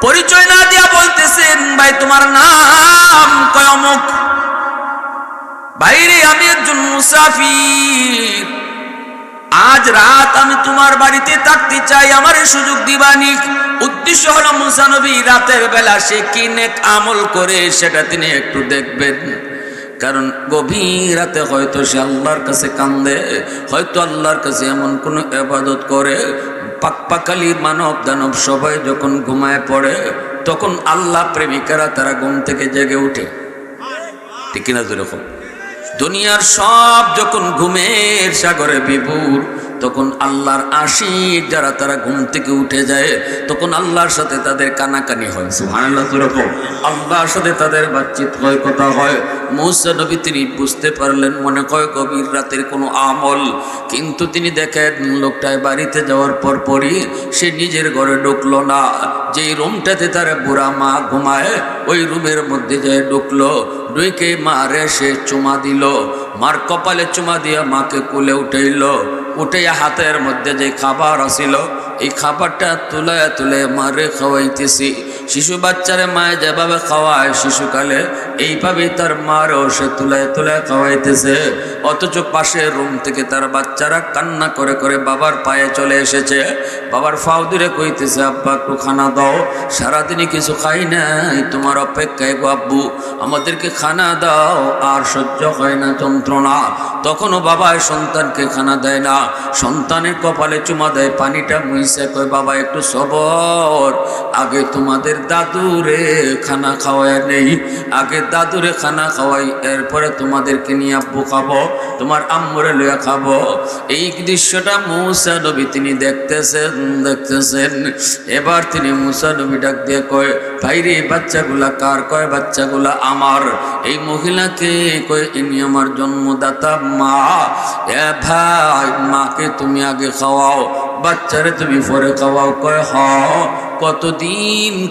পরিচয় না দিয়া বলতেছেন, ভাই তোমার নাম কয় অমুক। ভাইরে আমি একজন মুসাফির, আজ রাত আমি তোমার বাড়িতে থাকতে চাই, আমার সুযোগ দিবানি। উদ্দেশ্য হলো মুসা নবী রাতের বেলা সে কি নেক আমল করে সেটা তিনি একটু দেখবেন। কারণ গভীর রাতে হয়তো সে আল্লাহর কাছে কান্দে, হয়তো আল্লাহর কাছে এমন কোনো ইবাদত করে, পাকপাকালি মানব দানব সবাই যখন ঘুমায় পড়ে তখন আল্লাহ প্রেমিকারা তারা ঘুম থেকে জেগে উঠে, ঠিক কিনা? যেরকম দুনিয়ার সব যখন ঘুমের সাগরে বিভোর, তখন আল্লাহর আশিক যারা তারা ঘুম থেকে উঠে যায়, তখন আল্লাহর সাথে তাদের কানাকানি হয়। সুবহানাল্লাহ। যেরকম আল্লাহর সাথে তাদের বাতচিত হয়, কথা হয়। মুসা নবী তিনি বুঝতে পারলেন মনে হয় গভীর রাতের কোনো আমল, কিন্তু তিনি দেখেন লোকটায় বাড়িতে যাওয়ার পর পরই সে নিজের ঘরে ঢুকলো না। যেই রুমটাতে তার বুড়া মা ঘুমায় ওই রুমের মধ্যে যায় ঢুকলো, ঢুকে মারে সে চুমা দিল, মার কপালে চুমা দিয়া মাকে কুলে উঠাইল, উঠাইয়া হাতের মধ্যে যে খাবার আসিল এই খাবারটা তুলে তুলে মারে খাওয়াইতেছি। শিশু বাচ্চারে মায়ে যেভাবে খাওয়ায় শিশুকালে, এইভাবে তার মারও সে তুলে তুলে খাওয়াইতেছে। অথচ পাশের রুম থেকে তার বাচ্চারা কান্না করে করে বাবার পায়ে চলে এসেছে, বাবার ফাও দূরে কইতেছে, আব্বা একটু খানা দাও, সারাদিনই কিছু খাই নাই, তোমার অপেক্ষায় গো আব্বু, আমাদেরকে খানা দাও, আর সহ্য হয় না যন্ত্রণা। তখনও বাবা সন্তানকে খানা দেয় না, সন্তানের কপালে চুমা দেয়, পানিটা মুইছে, কয় বাবা একটু সবর, আগে তোমাদের দাদুরে খানা খাওয়াই নেই, আগে দাদুরে খানা খাওয়াই, এরপরে তোমাদেরকে নিয়ে আব্বু খাবো, তোমার আম্মুরে লইয়া খাবো। এই দৃশ্যটা মুসা নবী তিনি দেখতেছেন। এবার তিনি মুসা নবী ডাক দিয়ে কয়, ভাইরে বাচ্চাগুলা কার? কয় বাচ্চাগুলা আমার। এই মহিলাকে কয় ইনি আমার জন্মদাতা মা। এ ভাই, মাকে তুমি আগে খাওয়াও, বাচ্চারে তুমি পরে খাওয়াও। কয় হ।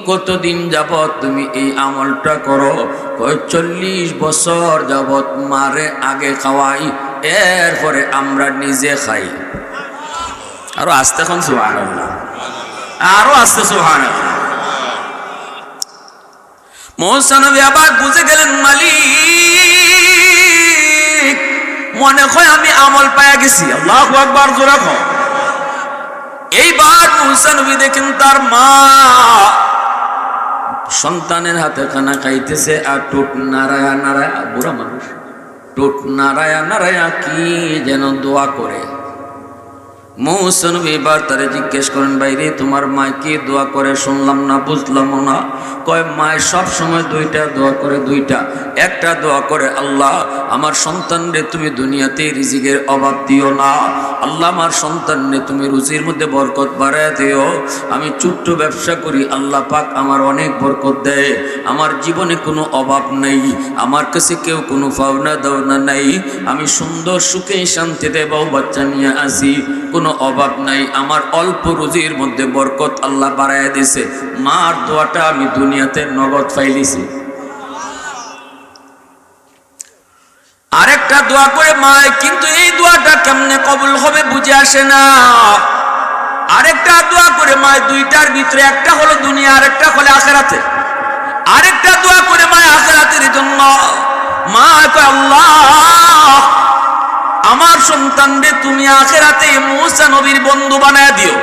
কতদিন যাবত তুমি এই আমলটা করো? কয় 40 বছর যাবত মারে আগে খাওয়াই, এরপরে আমরা নিজে খাই। আরো আস্তে এখন সুবহানাল্লাহ, আরো আস্তে সুবহানাল্লাহ। মুসা নবী আবার বুঝে গেলেন মালিক মনে হয় আমি আমল পাইয়া গেছি। আল্লাহু আকবার, জোরে কও। এইবার মুসা নবী দেখেন তার মা সন্তানের হাতে খানা খাইতেছে আর ঠোঁট নাড়ায়া নাড়ায়া, বুড়া মানুষ, ঠোঁট নাড়ায়া নাড়ায়া কি যেন দোয়া করে। মুসা নবী এবার তারে জিজ্ঞেস করেন, বাইরে তোমার মায় কি দোয়া করে? শুনলাম না, বুঝলাম না। কয় মায় সব সময় দুইটা দোয়া করে, দুইটা। একটা দোয়া করে, আল্লাহ আমার সন্তানরে তুমি দুনিয়াতে রিজিকের অভাব দিও না, আল্লাহ আমার সন্তানরে তুমি রুজির মধ্যে বরকত বাড়ায় দিও। আমি ছোট্ট ব্যবসা করি, আল্লাহ পাক আমার অনেক বরকত দেয়, আমার জীবনে কোনো অভাব নেই, আমার কাছে কেউ কোনো পাওনা দাওনা নাই, আমি সুন্দর সুখে শান্তিতে বউ বাচ্চা নিয়ে আসি, কোনো অভাব নাই, আমার অল্প রুজির মধ্যে বরকত আল্লাহ বাড়ায় দিছে। মার দোয়াটা আমি দুনিয়াতে নগদ পাইলিছি। আরেকটা দোয়া করে মায়, কিন্তু এই দোয়াটা কেমনে কবুল হবে বুঝে আসে না। আরেকটা দোয়া করে মায়, দুইটার ভিতরে একটা হলো দুনিয়া, আরেকটা হলো আখিরাতে। আরেকটা দোয়া করে মায় আখিরাতের জন্য। মা কয়, আল্লাহ আমার সন্তানরে তুমি আখিরাতে মুসা নবীর বন্ধু বানায় দিও।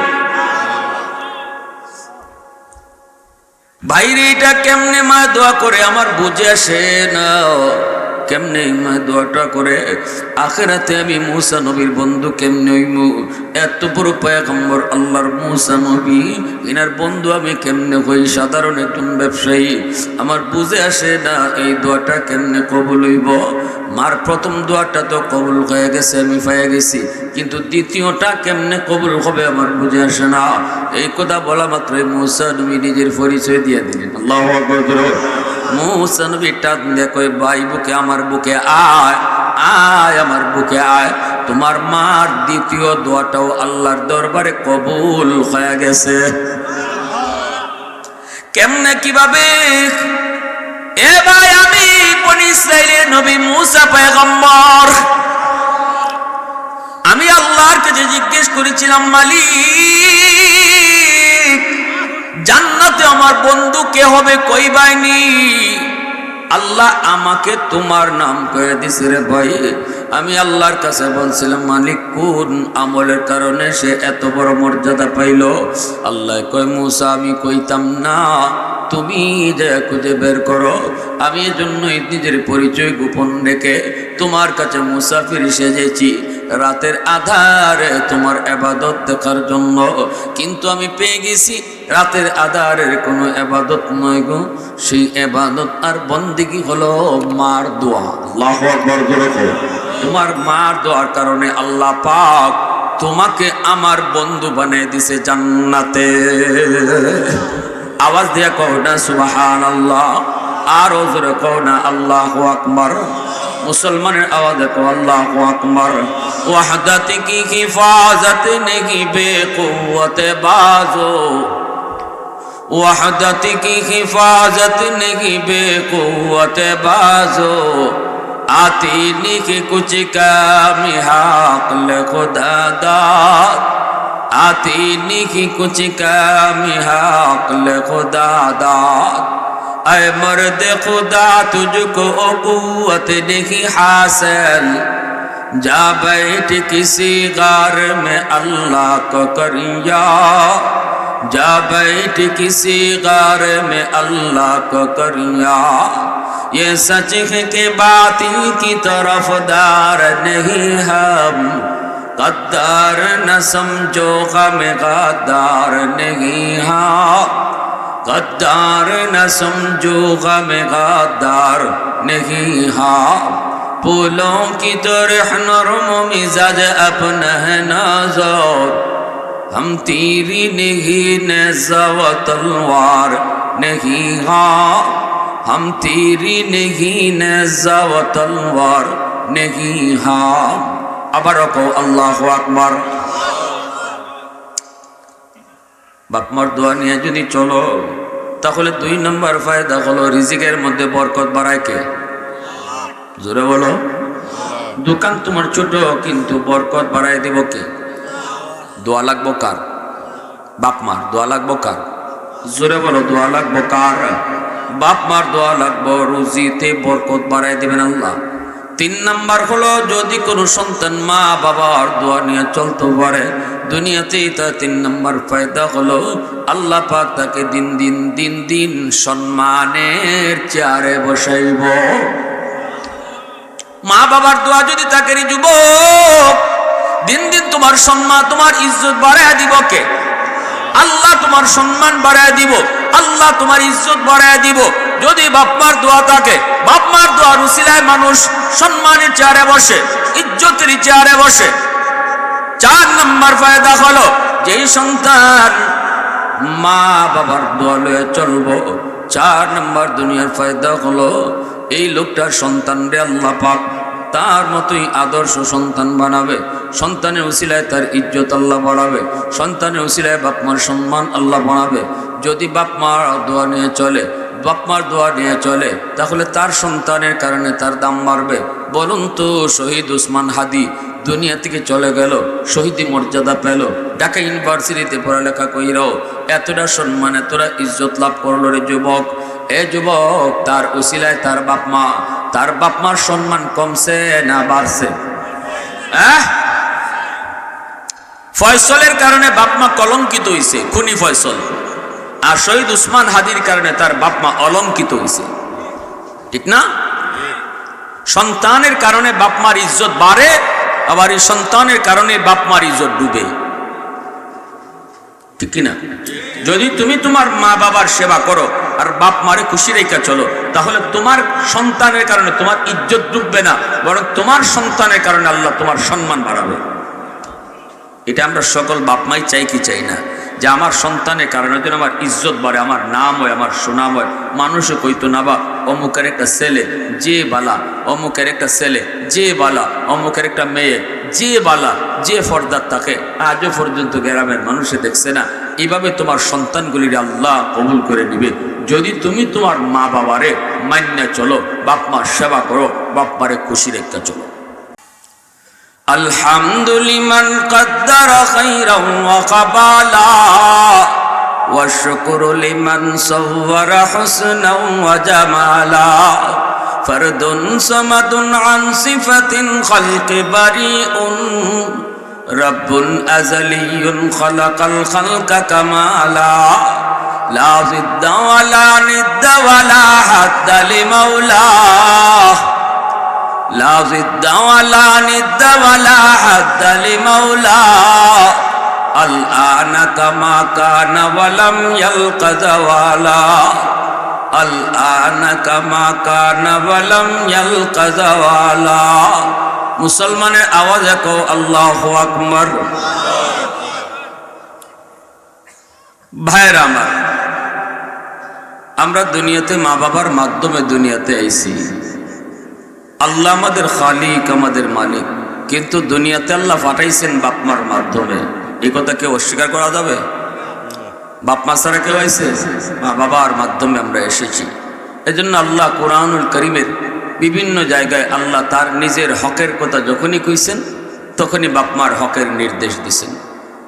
ভাইরে এটা কেমনে মা দোয়া করে আমার বুঝে আসে না। কেমনে মা দোয়াটা করে আখিরাতে আমি মুসা নবীর বন্ধু কেমনে হইমু? এত বড় পয়গম্বর আল্লাহর মুসা নবী, এনার বন্ধু আমি কেমনে হই? সাধারণ একজন ব্যবসায়ী, আমার বুঝে আসে না এই দোয়াটা কেমনে কবুল হইব। মার প্রথম দোয়াটা তো কবুল হয়ে গেছে, আমি পেয়ে গেছি, কিন্তু দ্বিতীয়টা কেমনে কবুল হবে আমার বুঝে আসে না। এই কথা বলা মাত্রই মুসা নবী নিজের পরিচয় দিয়ে দিলেন। আল্লাহু আকবার। মুসা নবী টান দিয়ে কই, ভাই বুকে, আমার বুকে আয়, আয় আমার বুকে আয়। তোমার মার দ্বিতীয় দোয়াটাও আল্লাহর দরবারে কবুল হয়ে গেছে। কেমনে, কিভাবে? এ ভাই, আমি বনি ইসরাইলের নবী মুসা পয়গম্বর, আমি আল্লাহর কাছে জিজ্ঞেস করেছিলাম, মালিক জান্নাতে আমার বন্ধু কে হবে কইবাইনি। আল্লাহ আমাকে তোমার নাম করে দিছে রে ভাই। আমি আল্লাহর কাছে বলছিলাম মালিক কোন আমলের কারণে সে এত বড় মর্যাদা পাইল? আল্লাহ কয় মুসা আমি কইতাম না, তুমি যে খুঁজে বের করো। আমি এজন্যই নিজের পরিচয় গোপন রেখে তোমার কাছে মুসাফির সেজেছি রাতের আধারে তোমার ইবাদত দেখার জন্য। কিন্তু আমি পেয়ে গেছি রাতের আধারের কোনো ইবাদত নয় গো, সেই ইবাদত আর বন্দেগী হলো মার দোয়া। আল্লাহু আকবার জোরে বলো। তোমার মার দোয়ার কারণে আল্লাহ পাক তোমাকে আমার বন্ধু বানিয়ে দিছে জান্নাতে। আওয়াজ দিয়ে কও না সুবহানাল্লাহ, আর জোরে কও না আল্লাহু আকবার। মুসলমানের আওয়াজে কও আল্লাহু আকবার। ওয়াহদাত কি হিফাজত নেহি বেকুওয়াতে বাজো, ওয়াহদাত কি হিফাজত নেহি বেকুওয়াতে বাজো, आती नहीं कुछ काम हाक़ल खुदा दाद, आती नहीं कुछ काम हाक़ल खुदा दाद। ऐ मर्द खुदा तुझको क़ुव्वत नहीं हासिल, जा बैठ किसी गार में अल्लाह को करिया, जा बैठ किसी गार में अल्लाह को करिया। ये सच है कि बातिल की तरफदार नहीं हम, गद्दार न समझो गम गद्दार नहीं हाँ, गद्दार न समझो गम गद्दार नहीं हाँ। फूलों की तरह नरम मिजाज अपना है नाज़ुक, हम तीरी नहीं नेज़ा व तलवार नहीं हाँ, हम तीरी नहीं नेज़ा व तलवार नहीं हाँ। আবার কও আল্লাহু আকবার। বাপমার দোয়া নিয়ে যদি চলো তাহলে 2 নম্বর ফায়দা হলো রিজিকের মধ্যে বরকত বাড়ায় কে? জোরে বলো। দোকান তোমার ছোট কিন্তু বরকত বাড়ায় দিব কে? দোয়া লাগবো কার? বাপমার। দোয়া লাগবো কার? জোরে বলো দোয়া লাগবো কার? বাপ মার দোয়া লাগবো, রুজিতে বরকত বাড়ায় দিবেন আল্লাহ। 3 নাম্বার হলো যদি কোনো সন্তান মা বাবার দোয়া নিয়ে চলতে পারে দুনিয়াতেই, তা 3 নাম্বার ফায়দা হলো আল্লাহ পাক তাকে দিন দিন সম্মানের চেয়ারে বসাইব। মা বাবার দোয়া যদি তাকে যুবক দিন তোমার সম্মান তোমার ইজ্জত বাড়ায় দিব কে? আল্লাহ তোমার সম্মান বাড়ায় দিব, আল্লাহ তোমার ইজ্জত বাড়ায় দিব যদি বাপমার দোয়া থাকে। বাপমার দোয়ার উসিলায় মানুষ সম্মানের চেয়ারে বসে, ইজ্জতের চেয়ারে বসে। 4 নম্বর ফায়দা হলো যেই সন্তান মা বাবার দোয়া লয়ে চলবো, 4 নম্বর দুনিয়ার ফায়দা হলো এই লোকটার সন্তানরে আল্লাহ পাক তার মতোই আদর্শ সন্তান বানাবে। সন্তানের উসিলায় তার ইজ্জত আল্লাহ বাড়াবে, সন্তানের উসিলায় বাপমার সম্মান আল্লাহ বাড়াবে। যদি বাপমার দোয়া নিয়ে চলে, বাপমার দোয়া নিয়ে চলে, তাহলে তার সন্তানের কারণে তার দাম বাড়বে। বলুন তো, শহীদ উসমান হাদি দুনিয়া থেকে চলে গেল, শহীদি মর্যাদা পেল, ঢাকা ইউনিভার্সিটিতে পড়ালেখা কইরাও এতটা সম্মান এতটা ইজ্জত লাভ করলো রে যুবক। এ যুবক, তার উসিলায় তার বাপমার সম্মান কমছে না বাড়ছে? ফয়সলের কারণে বাপমা কলঙ্কিত হইছে, খুনি ফয়সল। আর শহীদ উসমান হাদির কারণে তার বাপমা অলঙ্কিত হইছে, ঠিক না? সন্তানের কারণে বাপমার ইজ্জত বাড়ে, আবার এই সন্তানের কারণে বাপমার ইজ্জত ডুবে, ঠিক কিনা? যদি তুমি তোমার মা বাবার সেবা করো আর বাপ মারে খুশি রেখা চলো, তাহলে তোমার সন্তানের কারণে তোমার ইজ্জত ডুববে না, বরং তোমার সন্তানের কারণে আল্লাহ তোমার সম্মান বাড়াবে। এটা আমরা সকল বাপ মাই চাই কি চাই না, যে আমার সন্তানের কারণে যেন আমার ইজ্জত বাড়ে, আমার নাম হয়, আমার সুনাম হয়। মানুষে কইতো না বা অমুকের একটা ছেলে যে বালা, অমুকের একটা ছেলে যে বালা, অমুকের একটা মেয়ে যে বালা, যে ফরদার তাকে আজও পর্যন্ত গ্রামের মানুষে দেখছে না। এইভাবে তোমার সন্তানগুলির আল্লাহ কবুল করে নিবে যদি তুমি তোমার মা বাবারে মান্য চলো, বাপ মার সেবা করো, বাপ মারে খুশি রেখা চলো। আলহামদুলিল্লাহ কদ্দারা খাইরান ওয়া কাবালা والشكر لمن صور حسنا وجمالا فرد صمد عن صفة خلق بريء رب أزلي خلق الخلق كمالا لا ضد ولا ند ولا حد لمولاه لا ضد ولا ند ولا حد لمولاه الآن كما كان ولم يلق زوالا الآن كما كان ولم يلق زوالا মুসলমানের আওয়াজে কও আল্লাহু আকবার। ভাইরা আমার, আমরা দুনিয়াতে মা বাবার মাধ্যমে দুনিয়াতে আইছি। আল্লাহ আমাদের খালিক, আমাদের মালিক, কিন্তু দুনিয়াতে আল্লাহ পাঠাইছেন বাপ মার মাধ্যমে। এই কথা কেউ অস্বীকার করা যাবে? বাপ মা ছাড়া কেউ আইছে? মা বাবার মাধ্যমে আমরা এসেছি। এজন্য আল্লাহ কোরআনুল কারীমের বিভিন্ন জায়গায় আল্লাহ তার নিজের হকের কথা যখনই কইছেন তখনই বাপ মার হকের নির্দেশ দিছেন।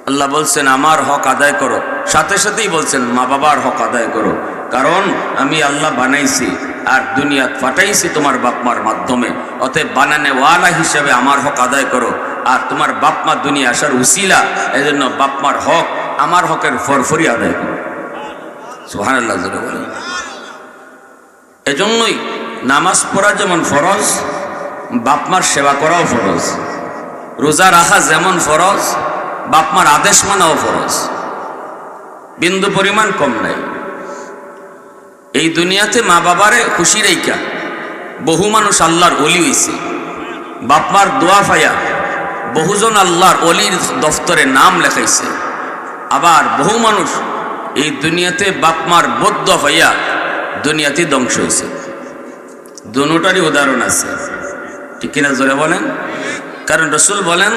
আল্লাহ বলছেন আমার হক আদায় করো, সাথে সাথেই বলছেন মা বাবার হক আদায় করো, কারণ আমি আল্লাহ বানাইছি আর দুনিয়াত পাঠাইছি তোমার বাপ মার মাধ্যমে, অতএব বানানেওয়ালা হিসেবে আমার হক আদায় করো। আর তোমার বাপ মা দুনিয়া আসার উসিলা, এজন্য বাপ মার হক আমার হকের ফরফরি আদায় করো। সুবহানাল্লাহ জোরে বলেন। এজন্যই নামাজ পড়া যেমন ফরজ, বাপ মার সেবা করাও ফরজ। রোজা রাখা যেমন ফরজ, বাপ মার আদেশ মানাও ফরজ। বিন্দু পরিমাণ কম নাই। এই দুনিয়াতে মা বাবারে খুশি রেখা বহু মানুষ আল্লাহর ওলি হইছে। বাপ মার দোয়া পাইয়া বহুজন আল্লাহর ওলির দফতরে নাম লেখাইছে। আবার বহু মানুষ এই দুনিয়াতে বাপ মার বদ্ধ পাইয়া দুনিয়াতে ধ্বংস হয়েছে। দুটারই উদাহরণ আছে, ঠিক কিনা জোরে বলেন? কারণ রসুল বলেন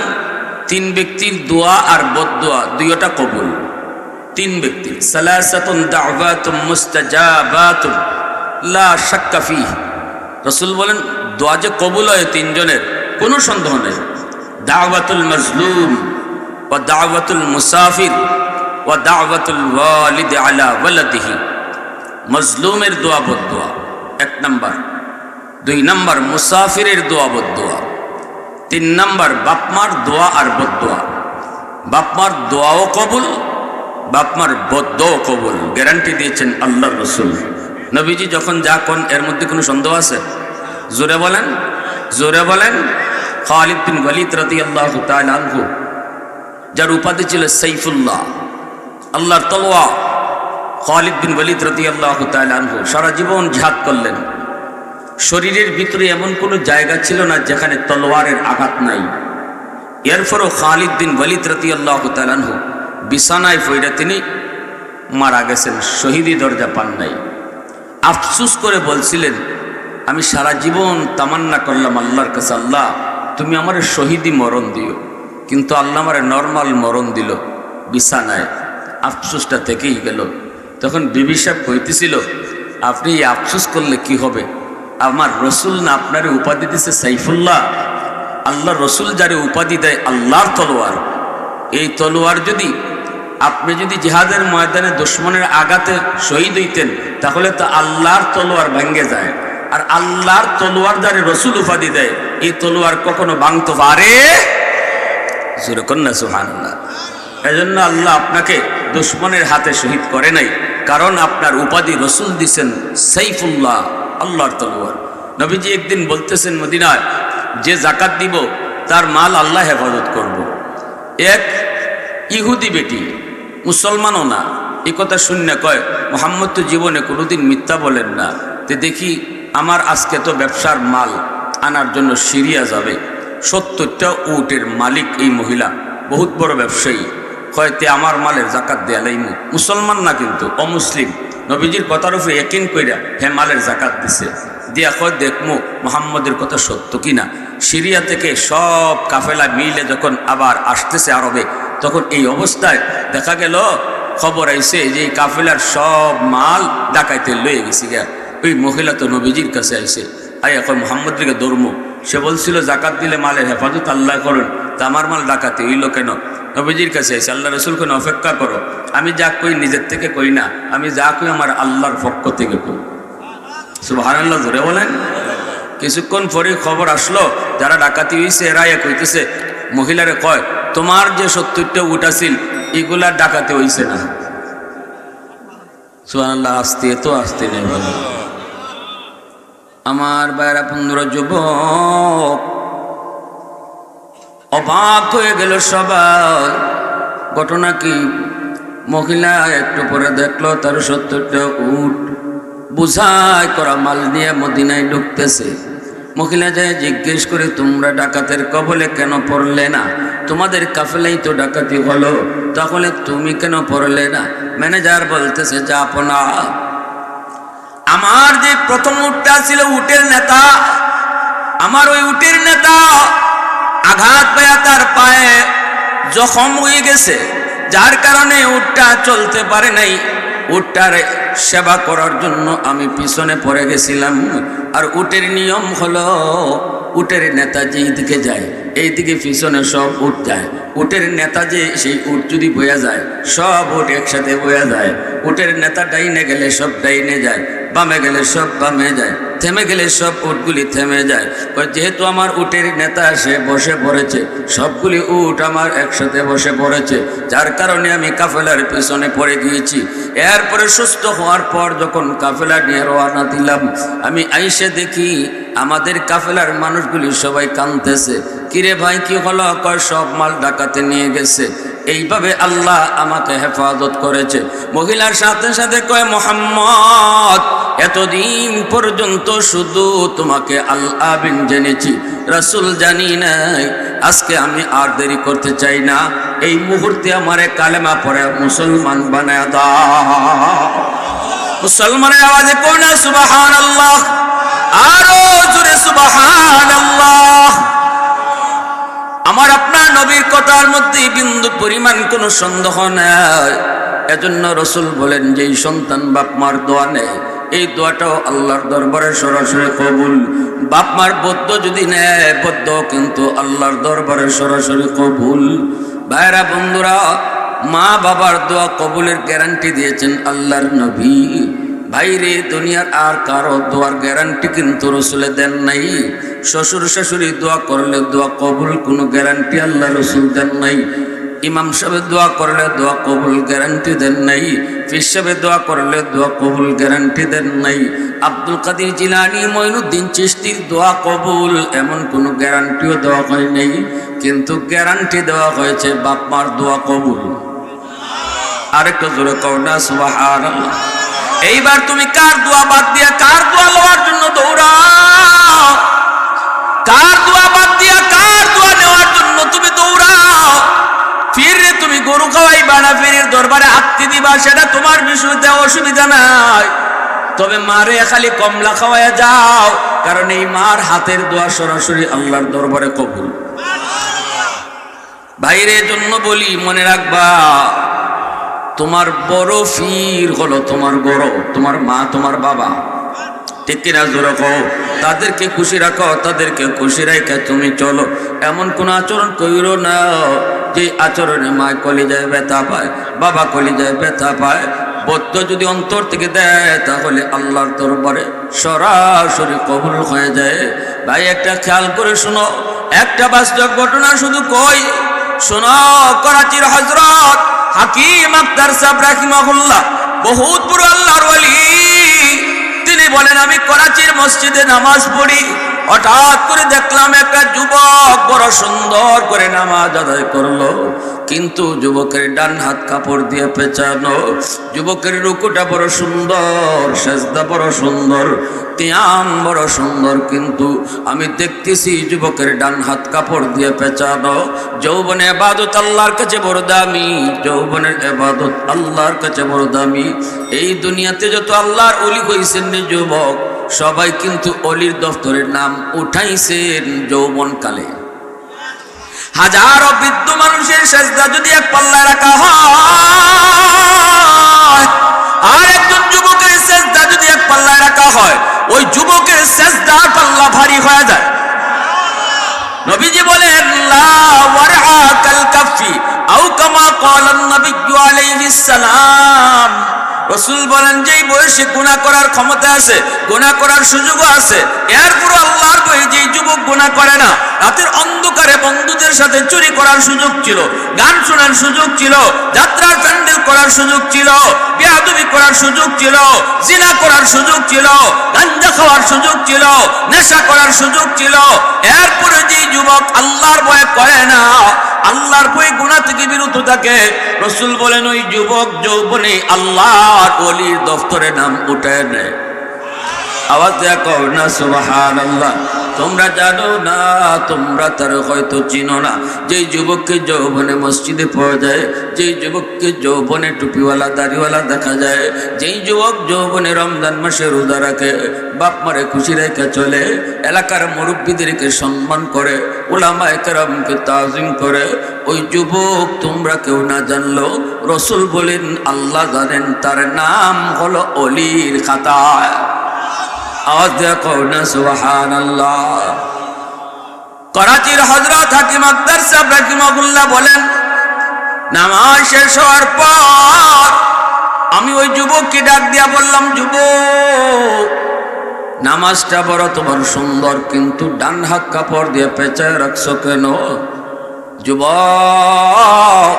তিন ব্যক্তির দোয়া আর বদদোয়া দুইটা কবুল। তিন ব্যক্তির সালাসাতুন দাওয়াতুম মুস্তাজাবাতুন লা শাক্কা ফীহি। রসুল বলেন দোয়া যে কবুল হয় তিনজনের, কোনো সন্দেহ নেই। দাওয়াতুল মাজলুম ওয়া দাওয়াতুল মুসাফির ওয়া দাওয়াতুল ওয়ালিদ আলা ওয়ালাদিহি। মজলুমের দোয়া বদদোয়া এক নাম্বার, দুই নাম্বার মুসাফিরের দোয়া বদদোয়া, তিন নাম্বার বাপমার দোয়া আর বদদোয়া। বাপমার দোয়াও কবুল, বাপমার বদদোয়াও কবুল, গ্যারান্টি দিয়েছেন আল্লাহর রাসূল। নবীজি যখন যা কোন এর মধ্যে কোনো সন্দেহ আছে? জোরে বলেন, জোরে বলেন। খালিদ বিন ওয়ালিদ রাদিয়াল্লাহু তাআলা আনহু, যার উপাধি ছিল সাইফুল্লাহ, আল্লাহর তলোয়ার, খালিদ বিন ওয়ালিদ রাদিয়াল্লাহু তাআলা আনহু সারা জীবন জিহাদ করলেন। শরীরের ভিতরে এমন কোনো জায়গা ছিল না যেখানে তলোয়ারের আঘাত নাই। এরপরও খালিদ বিন ওয়ালিদ রাদিয়াল্লাহু তাআলা আনহু বিছানায় পড়ে তিনি মারা গেছেন, শহীদি দরজা পান নাই। আফসোস করে বলছিলেন আমি সারা জীবন তামান্না করলাম আল্লাহর কাছে, আল্লাহ তুমি আমার শহীদি মরণ দিও, কিন্তু আল্লাহ আমার নর্মাল মরণ দিল বিছানায়। আফসোসটা থেকেই গেল। তখন বিবি সাহেব কইতেছিল আপনি এই আফসোস করলে কি হবে? আমার রসুল না আপনারে উপাধি দিছে সাইফুল্লাহ। আল্লাহ রসুল যারে উপাধি দেয় আল্লাহর তলোয়ার, এই তলোয়ার যদি আপনি যদি জিহাদের ময়দানে দুশমনের আঘাতে শহীদ হইতেন তাহলে তো আল্লাহর তলোয়ার ভেঙে যায়। আর আল্লাহর তলোয়ার যারে রসুল উপাধি দেয় এই তলোয়ার কখনো ভাঙতে পারে? জোরে কন্যা সুবহানাল্লাহ। এজন্য আল্লাহ আপনাকে দুশমনের হাতে শহীদ করে নাই, কারণ আপনার উপাধি রসুল দিছেন সাইফুল্লাহ, আল্লাহর তলোয়ার। নবীজি একদিন বলতেছেন মদিনায় যে জাকাত দিব তার মাল আল্লাহ হেফাজত করব। এক ইহুদি বেটি, মুসলমানও না, এই কথা শুনে কয় মুহাম্মদ তো জীবনে কোনোদিন মিথ্যা বলেন না। তে দেখি আমার আজকে তো ব্যবসার মাল আনার জন্য সিরিয়া যাবে, 70টা উটের মালিক এই মহিলা, বহুত বড় ব্যবসায়ী। কয়তে আমার মালের জাকাত দেয়া লাইমু। মুসলমান না কিন্তু অমুসলিম, নবীজির কথার উপরে ইয়াকিন কইরা হে মালের জাকাত দিছে। দিয়া কয় দেখমু মুহাম্মদের কথা সত্য কিনা। সিরিয়া থেকে সব কাফেলা মিলে যখন আবার আসতেছে আরবে, তখন এই অবস্থায় দেখা গেল খবর আইছে যে এই কাফেলার সব মাল ডাকাইতে লয়ে গেছে গা। ওই মহিলা তো নবীজির কাছে আইছে, আই এখন মুহাম্মদকে ধর্ম। সে বলছিল জাকাত দিলে মালের হেফাজত আল্লাহ করেন, তা আমার মাল ডাকাতি হইল কেন? নবীজির কাছে এসে আল্লাহ রসুল কেন অপেক্ষা করো, আমি যা কই নিজের থেকে কই না, আমি যা কই আমার আল্লাহর পক্ষ থেকে কই। সুবহানাল্লাহ জোরে বলেন। কিছুক্ষণ পরে খবর আসলো যারা ডাকাতি হয়েছে এরা কইতেছে, মহিলারে কয় তোমার যে 70টা উট আছিল এগুলা ডাকাতি হইছে না। সুবহানাল্লাহ। আসতে তো আসতে নেই আমার বাইরা বন্ধুরা, যুবক অবাক হয়ে গেল সবাই। ঘটনা কি? মহিলা একটু পরে দেখলো তার 70টা উট বুঝাই করা মাল নিয়ে মদিনায় ঢুকতেছে। মহিলা যায় জিজ্ঞেস করে, তোমরা ডাকাতের কবলে কেন পড়লে না? তোমাদের কাফেলাই তো ডাকাতি হলো, তাহলে তুমি কেন পড়লে না? ম্যানেজার বলতেছে, জাপনা আমার যে প্রথম উটটা ছিল উটের নেতা, আমার ওই উটের নেতা আঘাত পায়া তার পায়ে জখম হয়ে গেছে, যার কারণে উটটা চলতে পারে নাই। উটটার সেবা করার জন্য আমি পিছনে পড়ে গেছিলাম। আর উটের নিয়ম হলো উটের নেতা যেই দিকে যায় এই দিকে পিছনে সব উট যায়। উটের নেতা যে সেই উট যদি বয়া যায় সব উট একসাথে বয়া যায়। উটের নেতা ডাইনে গেলে সব ডাইনে যায়, বামে গেলে সব বামে যায়, থেমে গেলে সব উটগুলি থেমে যায়। যেহেতু আমার উটের নেতা সে বসে পড়েছে, সবগুলি উট আমার একসাথে বসে পড়েছে, যার কারণে আমি কাফেলার পিছনে পড়ে গিয়েছি। এরপরে সুস্থ হওয়ার পর যখন কাফেলা নিয়ে রওনা দিলাম, আমি আইসে দেখি আমাদের কাফেলার মানুষগুলি সবাই কাঁদতেছে। কিরে ভাই কি হলো? কয় সব মাল ডাকাতে নিয়ে গেছে। এইভাবে আল্লাহ আমাকে হেফাজত করেছে। মহিলার সাথে সাথে কয়, মুহাম্মদ এতদিন পর্যন্ত শুধু তোমাকে আল্লাহ বিন জেনেছি, রাসূল জানি নাই। আজকে আমি আর দেরি করতে চাই না, এই মুহূর্তে আমারে কালেমা পড়ে মুসলমান বানায় দাও। মুসলমানের আওয়াজে কোন না সুবহানাল্লাহ, আরো জোরে সুবহানাল্লাহ। আমার আপনার নবীর কথার মধ্যে বিন্দু পরিমাণ কোনো সন্দেহ নাই। এজন্য রসুল বলেন, যেই সন্তান বাপ মার দোয়া নেয় এই দোয়াটাও আল্লাহর দরবারে সরাসরি কবুল। বাপ মার বদ্ধ যদি নেয়, বদ্ধ কিন্তু আল্লাহর দরবারে সরাসরি কবুল। ভাইরা বন্ধুরা, মা বাবার দোয়া কবুলের গ্যারান্টি দিয়েছেন আল্লাহর নবী। ভাইরে, দুনিয়ার আর কারো দোয়ার গ্যারান্টি কিন্তু রসুলে দেন নাই। শ্বশুর শাশুড়ি দোয়া করলে দোয়া কবুল কোনো গ্যারান্টি আল্লাহ রসুল দেন নাই। ইমাম সাহেব দোয়া করলে দোয়া কবুল গ্যারান্টি দেন নাই। পীর সাহেব দোয়া করলে দোয়া কবুল গ্যারান্টি দেন নাই। আব্দুল কাদের জিলানী, মঈনুদ্দিন চিশতির দোয়া কবুল এমন কোনো গ্যারান্টিও দেওয়া হয় নাই, কিন্তু গ্যারান্টি দেওয়া হয়েছে বাপ মার দোয়া কবুল। আরেকটা জোরে কও না সুবহানাল্লাহ। এইবার তুমি কার দোয়া বাদ দিয়া কার দোয়া লওয়ার জন্য দৌড়াও? কার দোয়া বাদ দিয়া কার দোয়া নেওয়ার জন্য তুমি দৌড়াও? ফিরে তুমি গরু খাওয়াইবা না ফিরের দরবারে আত্মি দিবা, সেটা তোমার বিষয়তে অসুবিধা নাই। তবে মারে খালি কমলা খাওয়াইয়া যাও, কারণ এই মার হাতের দোয়া সরাসরি আল্লাহর দরবারে কবুল। ভাইরে জন্য বলি, মনে রাখবা তোমার বড় ফির হলো তোমার বড়, তোমার মা তোমার বাবা। ঠিক কিনা জোরে কও। তাদেরকে খুশি রাখো, তাদেরকে খুশি রাখা তুমি চলো। এমন কোন আচরণ কইরো না যে আচরণে মা কলিজায় ব্যথা পায়, বাবা কলিজায় ব্যথা পায়। বদ্ধ যদি অন্তর থেকে দেয় তাহলে আল্লাহর দরবারে সরাসরি কবুল হয়ে যায়। ভাই একটা খেয়াল করে শোনো, একটা বাস্তব ঘটনা শুধু কই শোনো। করাচির হযরত হাকিম আখতার সাহেব রাহিমাহুল্লাহ, বহুত বড় আল্লাহর ওলি, তিনি বলেন আমি করাচির মসজিদে নামাজ পড়ি, হঠাৎ করে দেখলাম একটা যুবক বড় সুন্দর করে নামাজ আদায় করলো, কিন্তু যুবকের ডান হাত কাপড় দিয়ে পেঁচানো। যুবকের রুকুটা বড় সুন্দর, সেজদা বড় সুন্দর, কিয়াম বড় সুন্দর, কিন্তু আমি দেখতেছি যুবকের ডান হাত কাপড় দিয়ে পেঁচানো। যৌবনে ইবাদত আল্লাহর কাছে বড় দামি, যৌবনের ইবাদত আল্লাহর কাছে বড় দামি। এই দুনিয়াতে যত আল্লাহর ওলি হইছেন যুবক, সবাই কিন্তু অলির দফতরের নাম উঠাইছেন যৌবনকালে। হাজারো বৃদ্ধ মানুষের সেজদা যদি এক পাল্লায় রাখা হয়, আর একজন যুবকের সেজদা যদি এক পাল্লায় রাখা হয়, ওই যুবকের সেজদার পাল্লা ভারী হয়ে যায়। নবীজি বলেন লা ওয়ারআ কাল কাফি আও কামা ক্বালা নবী আলাইহিস সালাম। রাসূল বলেন যেই বয়সে গুনাহ করার ক্ষমতা আছে, গুনাহ করার সুযোগও আছে, এরপর আল্লাহর ভয়ে যেই যুবক গুনাহ করে না, রাতের অন্ধকারে বন্ধুদের সাথে চুরি করার সুযোগ ছিল, গান শোনার সুযোগ ছিল, যাত্রার প্যান্ডেল করার সুযোগ ছিল, বেয়াদবি করার সুযোগ ছিল, জিনা করার সুযোগ ছিল, গাঞ্জা খাওয়ার সুযোগ ছিল, নেশা করার সুযোগ ছিল, এরপরে যেই যুবক আল্লাহর ভয় করে না, আল্লাহর ভয় গুনাহ থেকে বিরত থাকে, রাসূল বলেন ওই যুবক যৌবনে আল্লাহর ওলির দফতরে নাম উঠায় নেয়। আওয়াজ দেয়া কও না সুবহানাল্লাহ। তোমরা জানো না, তোমরা তার হয়তো চিনো না, যেই যুবককে যৌবনে মসজিদে পাওয়া যায়, যেই যুবককে যৌবনে টুপিওয়ালা দাড়িওয়ালা দেখা যায়, যেই যুবক যৌবনে রমজান মাসে রোজা রাখে, বাপ মারে খুশি রেখে চলে, এলাকার মুরব্বীদেরকে সম্মান করে, উলামায়ে কেরামকে তাজিম করে, ওই যুবক তোমরা কেউ না জানলো রাসূল বলেন আল্লাহ জানেন, তার নাম হলো অলির খাতায়। আওয়াজ দেয়া কও না সুবহানাল্লাহ। করাচির হযরত হাকিম আখতার সাহেব রাহিমাহুল্লাহ বলেন, নামাজ শেষ হওয়ার পর আমি ওই যুবককে ডাক দিয়া বললাম, যুবক নামাজটা বড় তোমার সুন্দর, কিন্তু ডান হাত কাপড় দিয়ে পেঁচায় রাখছো কেন? যুবক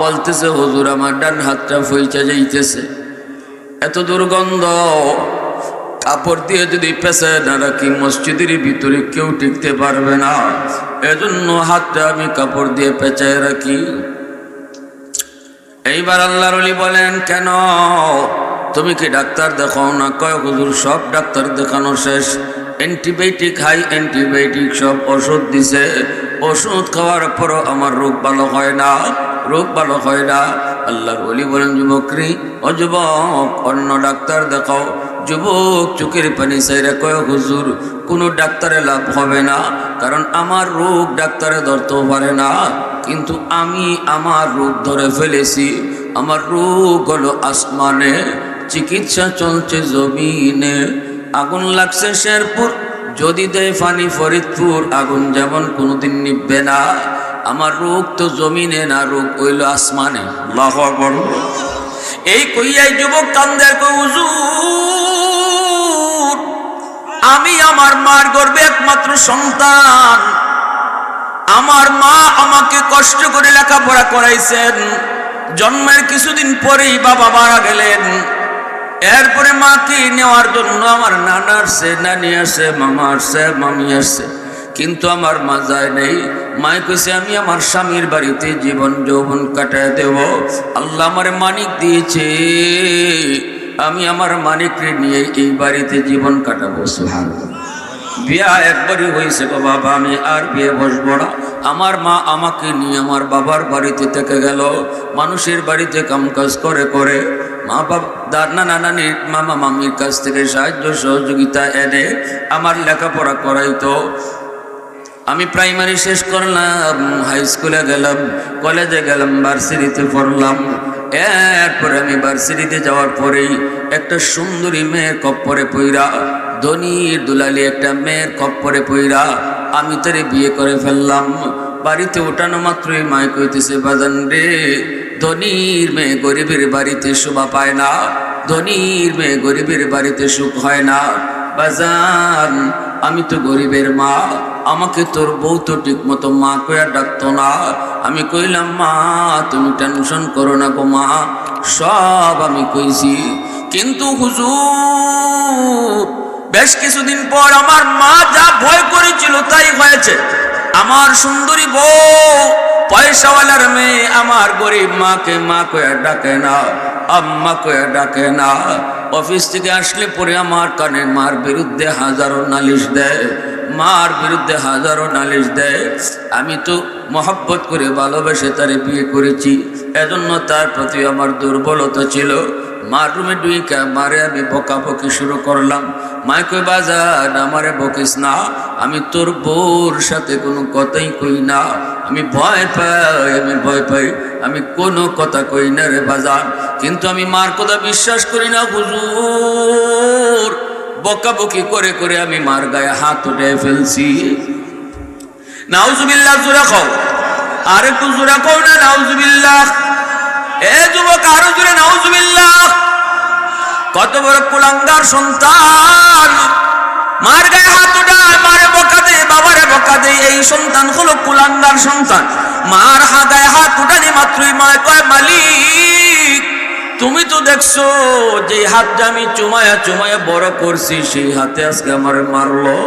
বলতেছে, হুজুর আমার ডান হাতটা ফইচা যাইতেছে, এত দুর্গন্ধ, কাপড় দিয়ে যদি পেঁচায় না রাখি মসজিদের ভিতরে কেউ টিকতে পারবে না, এজন্য হাতটা আমি কাপড় দিয়ে পেঁচায় রাখি। এইবার আল্লাহর ওলি বলেন, কেন তুমি কি ডাক্তার দেখাও না? কয় হুজুর সব ডাক্তার দেখানো শেষ, অ্যান্টিবায়োটিক হাই অ্যান্টিবায়োটিক সব ওষুধ দিছে, ওষুধ খাওয়ার পরও আমার রোগ ভালো হয় না, রোগ ভালো হয় না। আল্লাহর ওলি বলেন, যুবকরি ও যুবক অন্য ডাক্তার দেখাও। যুবক চোখের পানি চাইরা কয়, হুজুর কোনো ডাক্তারে লাভ হবে না, কারণ আমার রোগ ডাক্তারে ধরতেও পারে না, কিন্তু আমি আমার রোগ ধরে ফেলেছি। আমার রোগ হলো আসমানে, চিকিৎসা চলছে জমিনে। আগুন লাগছে শেরপুর, যদি দেয় ফানি ফরিদপুর, আগুন যেমন কোনোদিন নিববে না। আমার রোগ তো জমিনে না, রোগ হইল আসমানে। আল্লাহু আকবার। এই কইয়াই যুবক কান্দের, কই হুজুর আমি আমার মার গর্ভে একমাত্র সন্তান, আমার মা আমাকে কষ্ট করে লেখাপড়া করাইছেন, জন্মের কিছুদিন পরেই বাবা মারা গেলেন, এরপরে মাকে নেওয়ার জন্য আমার নানা আসছে, নানি আসছে, মামা আসছে, মামি আসছে, কিন্তু আমার মা যায় নেই। মায় কইছে আমি আমার স্বামীর বাড়িতে জীবন যৌবন কাটায় দেব, আল্লাহ আমার মানিক দিয়েছে, আমি আমার মানিককে নিয়ে এই বাড়িতে জীবন কাটাবো। সুবহানাল্লাহ। বিয়া একবারই হয়েছে গো বাবা, আমি আর বিয়ে বসবো না। আমার মা আমাকে নিয়ে আমার বাবার বাড়িতে থেকে গেল, মানুষের বাড়িতে কামকাজ করে করে মা বাবা দাদা নানানির মামা মামির কাছ থেকে সাহায্য সহযোগিতা এনে আমার লেখাপড়া করাইতো। আমি প্রাইমারি শেষ করলাম, হাই স্কুলে গেলাম, কলেজে গেলাম, ভার্সিটিতে পড়লাম। এরপরে আমি ভার্সিটিতে যাওয়ার পরেই একটা সুন্দরী মেয়ের কপ্পরে পইরা, ধনীর দুলালি একটা মেয়ের কপ্পরে পইরা আমি তারে বিয়ে করে ফেললাম। বাড়িতে ওঠানো মাত্রই মায় কইতেছে, বাজান রে, ধনীর মেয়ে গরিবের বাড়িতে শোভা পায় না, ধনীর মেয়ে গরিবের বাড়িতে সুখ হয় না। বাজান আমি তো গরিবের মা, আমাকে তোর বউ তো ঠিক মতো মা কইয়া ডাকতো না। আমি কইলাম, মা তুমি টেনশন করো না গো মা, সব আমি কইছি। কিন্তু হুজুর বেশ কিছুদিন পর আমার মা যা ভয় করেছিল তাই হয়েছে। আমার সুন্দরী বউ, পয়সাওয়ালার মেয়ে, আমার গরিব মাকে মা কইয়া ডাকে না, আম্মা কইয়া ডাকে না। অফিস থেকে আসলে পরে আমার কানে মার বিরুদ্ধে হাজারো নালিশ দেয়, মার বিরুদ্ধে হাজারো নালিশ দেয়। আমি তো মহব্বত করে ভালোবেসে তারে বিয়ে করেছি, এজন্য তার প্রতি আমার দুর্বলতা ছিল। মার রুমে ডুইকা মারে আমি বকাবকি শুরু করলাম। মায় কই, বাজান আমারে বকিস না, আমি তোর বউর সাথে কোনো কথাই কই না, আমি ভয় পাই, আমি ভয় পাই, আমি কোনো কথা কই না রে বাজান। কিন্তু আমি মার কথা বিশ্বাস করি না হুজুর, বকাবকি করে করে আমি মার গায়ে হাত উঠে ফেলছি। নাউজুবিল্লাহ জোরে কও, আর একটু জোরে কও না নাউজুবিল্লাহ। এ যুবক আরো জোরে নাউজুবিল্লাহ। কত বড় কুলাঙ্গার সন্তান, মার গায়ে হাত উঠায়, মারে বকা দেয়, বাবারে বকা দেয়। এই সন্তান হলো কুলাঙ্গার সন্তান। মার গায়ে হাত উঠানি মাত্রই মা কয়, মালিক তুমি তো দেখছো যে হাতটা আমি চুমায়া চুমায়া বড় করছি, সেই হাতে আজকে আমারে মারলো,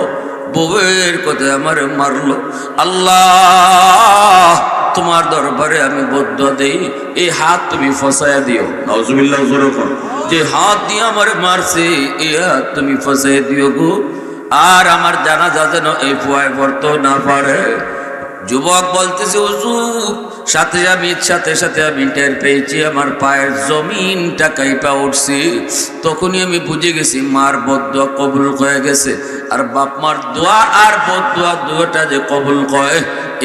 বউয়ের কথায় আমারে মারলো। আল্লাহ তোমার দরবারে আমি বদদুয়া দেই, এই হাত তুমি ফসায়া দিও। নাউজুবিল্লাহ জোরে কর। যে হাত দিয়ে আমারে মারছে এই হাত তুমি ফসায়া দিও গো, আর আমার জানাজা যেন এই ফুয়ায় পড়তে না পারে। যুবক বলতেছে, হুজুর সাথে সাথে আমি টের পেয়েছি আমার পায়ের জমিনটা কাইপা উঠছে। তখনই আমি বুঝে গেছি মার বদদুয়া কবুল হয়ে গেছে। আর বাপ মার দোয়া আর বদদুয়া দুটোটা যে কবুল হয়,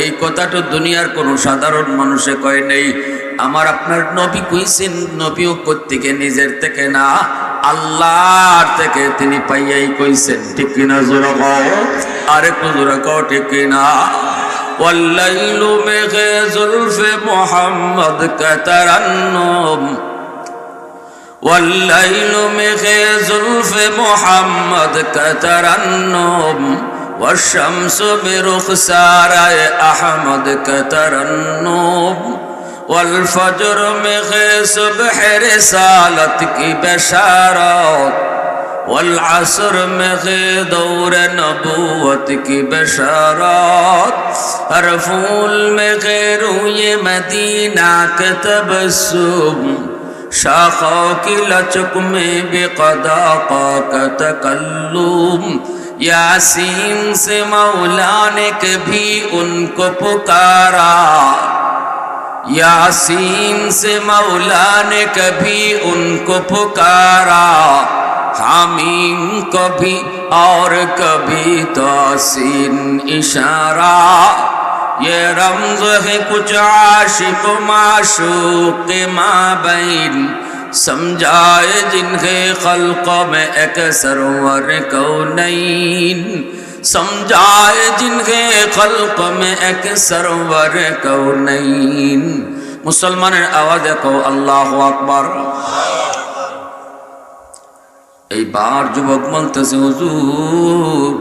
এই কথাটা দুনিয়ার কোনো সাধারণ মানুষে কয় নেই। আমার আপনার নবী কইছেন, নবীও কোত্থেকে নিজের থেকে না, আল্লাহর থেকে তিনি পাইয়াই কইছেন। ঠিক কিনা জোরে কও, আর একটু জোরে কও ঠিক কিনা। والليل में जुल्फ मोहम्मद का तरन्नुम, والليل में जुल्फ मोहम्मद का तरन्नुम, والشمس برخسار अहमद का तरन्नुम, والفجر में सुबह रिसालत की बशारत, والعصر में दौर नबूवत की बशारत, हर फूल में रूए मदीना के तबस्सुम, शाखों की लचक में बेक़दा का तकल्लुम, यासीन से मौला ने कभी उनको पुकारा, यासीन से मौला ने कभी उनको पुकारा, हामीम कभी और कभी तासीन इशारा, ये रमज़ है कुछ आशिक माशूक के माबैन, समझाए जिनके खल्क़ में एक सरवर कौनैन, समझाए जिनके खल्क़ में एक सरवर कौनैन। मुसलमाনের आवाज़ को अल्लाहु আকবার। এইবার যুবক বলতেছে, হুজুর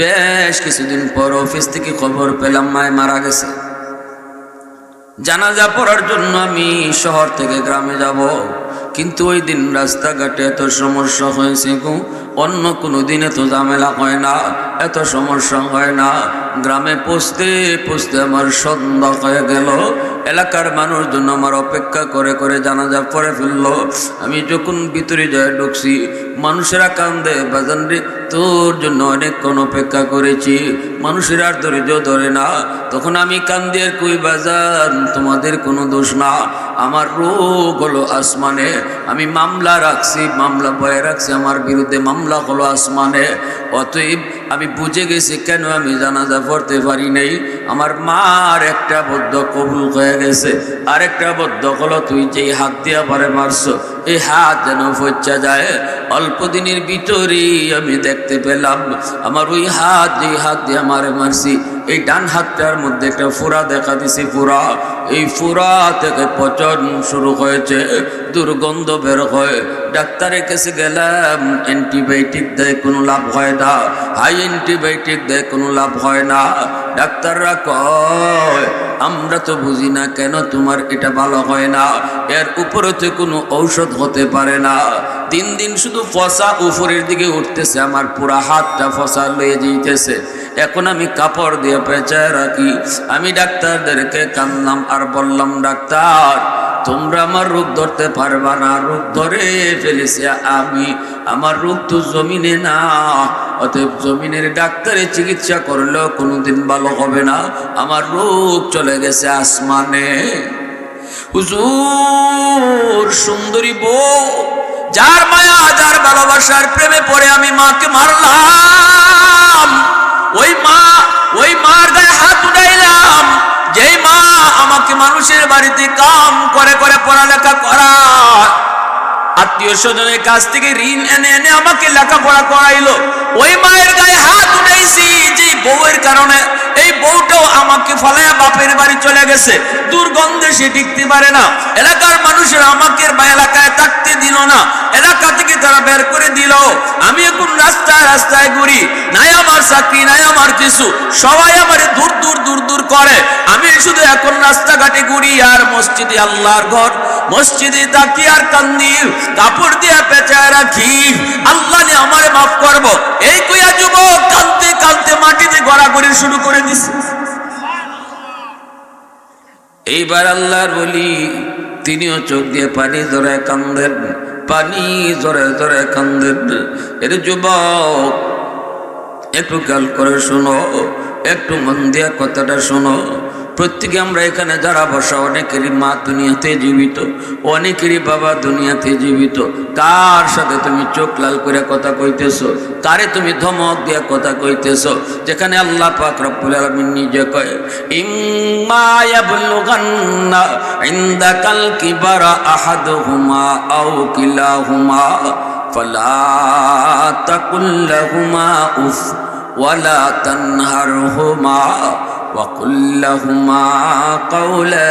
বেশ কিছুদিন পর অফিস থেকে খবর পেলাম মায় মারা গেছে। জানাজা পড়ার জন্য আমি শহর থেকে গ্রামে যাব, কিন্তু ওই দিন রাস্তাঘাটে এত সমস্যা হয়েছে গো, অন্য কোনো দিন এত ঝামেলা হয় না, এত সমস্যা হয় না। গ্রামে পৌঁছতে পৌঁছতে আমার সন্ধ্যা হয়ে গেল। এলাকার মানুষজন আমার অপেক্ষা করে করে জানাজা পড়ে ফেললো। আমি যখন ভিতরে যায় ঢুকছি, মানুষেরা কান্দে, বাজান রে তোর জন্য অনেকক্ষণ অপেক্ষা করেছি, মানুষের আর ধৈর্য ধরে না। তখন আমি কান্দি, আর কই বাজান তোমাদের কোনো দোষ না, আমার রোগ হলো আসমানে, আমি মামলা রাখছি, মামলা বয়ে রাখছি, আমার বিরুদ্ধে মামলা হলো আসমানে। অতএব আমি বুঝে গেছি কেন আমি জানাজা পড়তে পারি নাই। আমার মার একটা বদ্ধ কবুল হয়ে গেছে, আরেকটা বদ্ধ হলো তুই যেই হাত দিয়া পারে মারছো, এই হাত যেন ফচ্চা যায়। অল্প দিনের ভিতরেই আমি দেখতে পেলাম আমার ওই হাত, যেই হাত দিয়ে মারে মারছি, এই ডান হাতটার মধ্যে একটা ফোড়া দেখা দিছে। ফোড়া, এই ফোড়া থেকে পচন শুরু হয়েছে, দুর্গন্ধ বের হয়। ডাক্তারের কাছে গেলাম, অ্যান্টিবায়োটিক দেয়, কোনো লাভ হয় না। হাই অ্যান্টিবায়োটিক দেয়, কোনো লাভ হয় না। ডাক্তাররা কয় আমরা তো বুঝি না কেন তোমার এটা ভালো হয় না, এর উপরে তো কোনো ঔষধ হতে পারে না। দিন দিন শুধু ফসা উপরের দিকে উঠতেছে, আমার পুরা হাতটা ফসা লয়ে যেতেছে। এখন আমি কাপড় দিয়ে পেঁচায় রাখি। আমি ডাক্তারদেরকে কান্দলাম আর বললাম, ডাক্তার তোমরা আমার রোগ ধরতে পারবা না, রোগ ধরে ফেলেছি আমি, আমার রোগ তো জমিনে না, অতএব জমিনের ডাক্তারে চিকিৎসা করলেও কোনোদিন ভালো হবে না, আমার রোগ চলে গেছে আসমানে। হুজুর সুন্দরী বউ, যার মায়া যার ভালোবাসার প্রেমে পড়ে আমি মাকে মারলাম, ওই মার গায়ে হাত উঠাইলাম, যেই মা আমাকে মানুষের বাড়িতে কাম করে করে পড়ালেখা করা, আত্মীয় স্বজনের কাছ থেকে ঋণ এনে এনে আমাকে লেখাপড়া করাইলো, ওই মায়ের গায়ে হাত উঠাইছি। যে বউয়ের কারণে এই বউটাও আমাকে ফলায়া বাপের বাড়ি চলে গেছে, দুর্গন্ধে সে টিকতে পারে না, এলাকার মানুষের আমাকে এলাকায় থাকতে দিল না, এলাকা থেকে তারা বের করে দিল। আমি এখন রাস্তায় রাস্তায় ঘুরি, নাই আমার চাকরি, নাই আমার কিছু, সবাই আমার দূর দূর দূর দূর করে, আমি শুধু এখন রাস্তাঘাটে ঘুরি আর মসজিদে, আল্লাহর ঘর মসজিদে তাকি আর কান্দি, কাপড় দিয়ে পেঁচায় রাখি, আল্লাহ নে আমারে মাফ করব। এই কইয়া যুবক কাঁদতে কাঁদতে মাটিতে গড়াগড়ি শুরু করে দিছে। এইবার আল্লাহর বলি তিনিও চোখ দিয়ে পানি জড়ায় কান্দেন, পানি জড়ায় জড়ায় কান্দেন। এর যুবক একটু খেয়াল করে শোনো, একটু মন দিয়া কথাটা শোনো। প্রত্যেকে আমরা এখানে যারা বসা, অনেকেরই মা দুনিয়াতে জীবিত, অনেকেরই বাবা দুনিয়াতে জীবিত। কার সাথে তুমি চোখ লাল করে কথা কইতেছো, কারে তুমি ধমক দিয়া কথা কইতেছো, যেখানে আল্লাহ পাক রব্বুল আলামিন নিজে কয় ইম্মা ইয়াবলুগান্না ইনদাকাল কিবারা আহাদুহুমা আও কিলাহুমা ফালা তাকুল লাহুমা উফ ওয়ালা তানহারহুমা وقل لهما قولا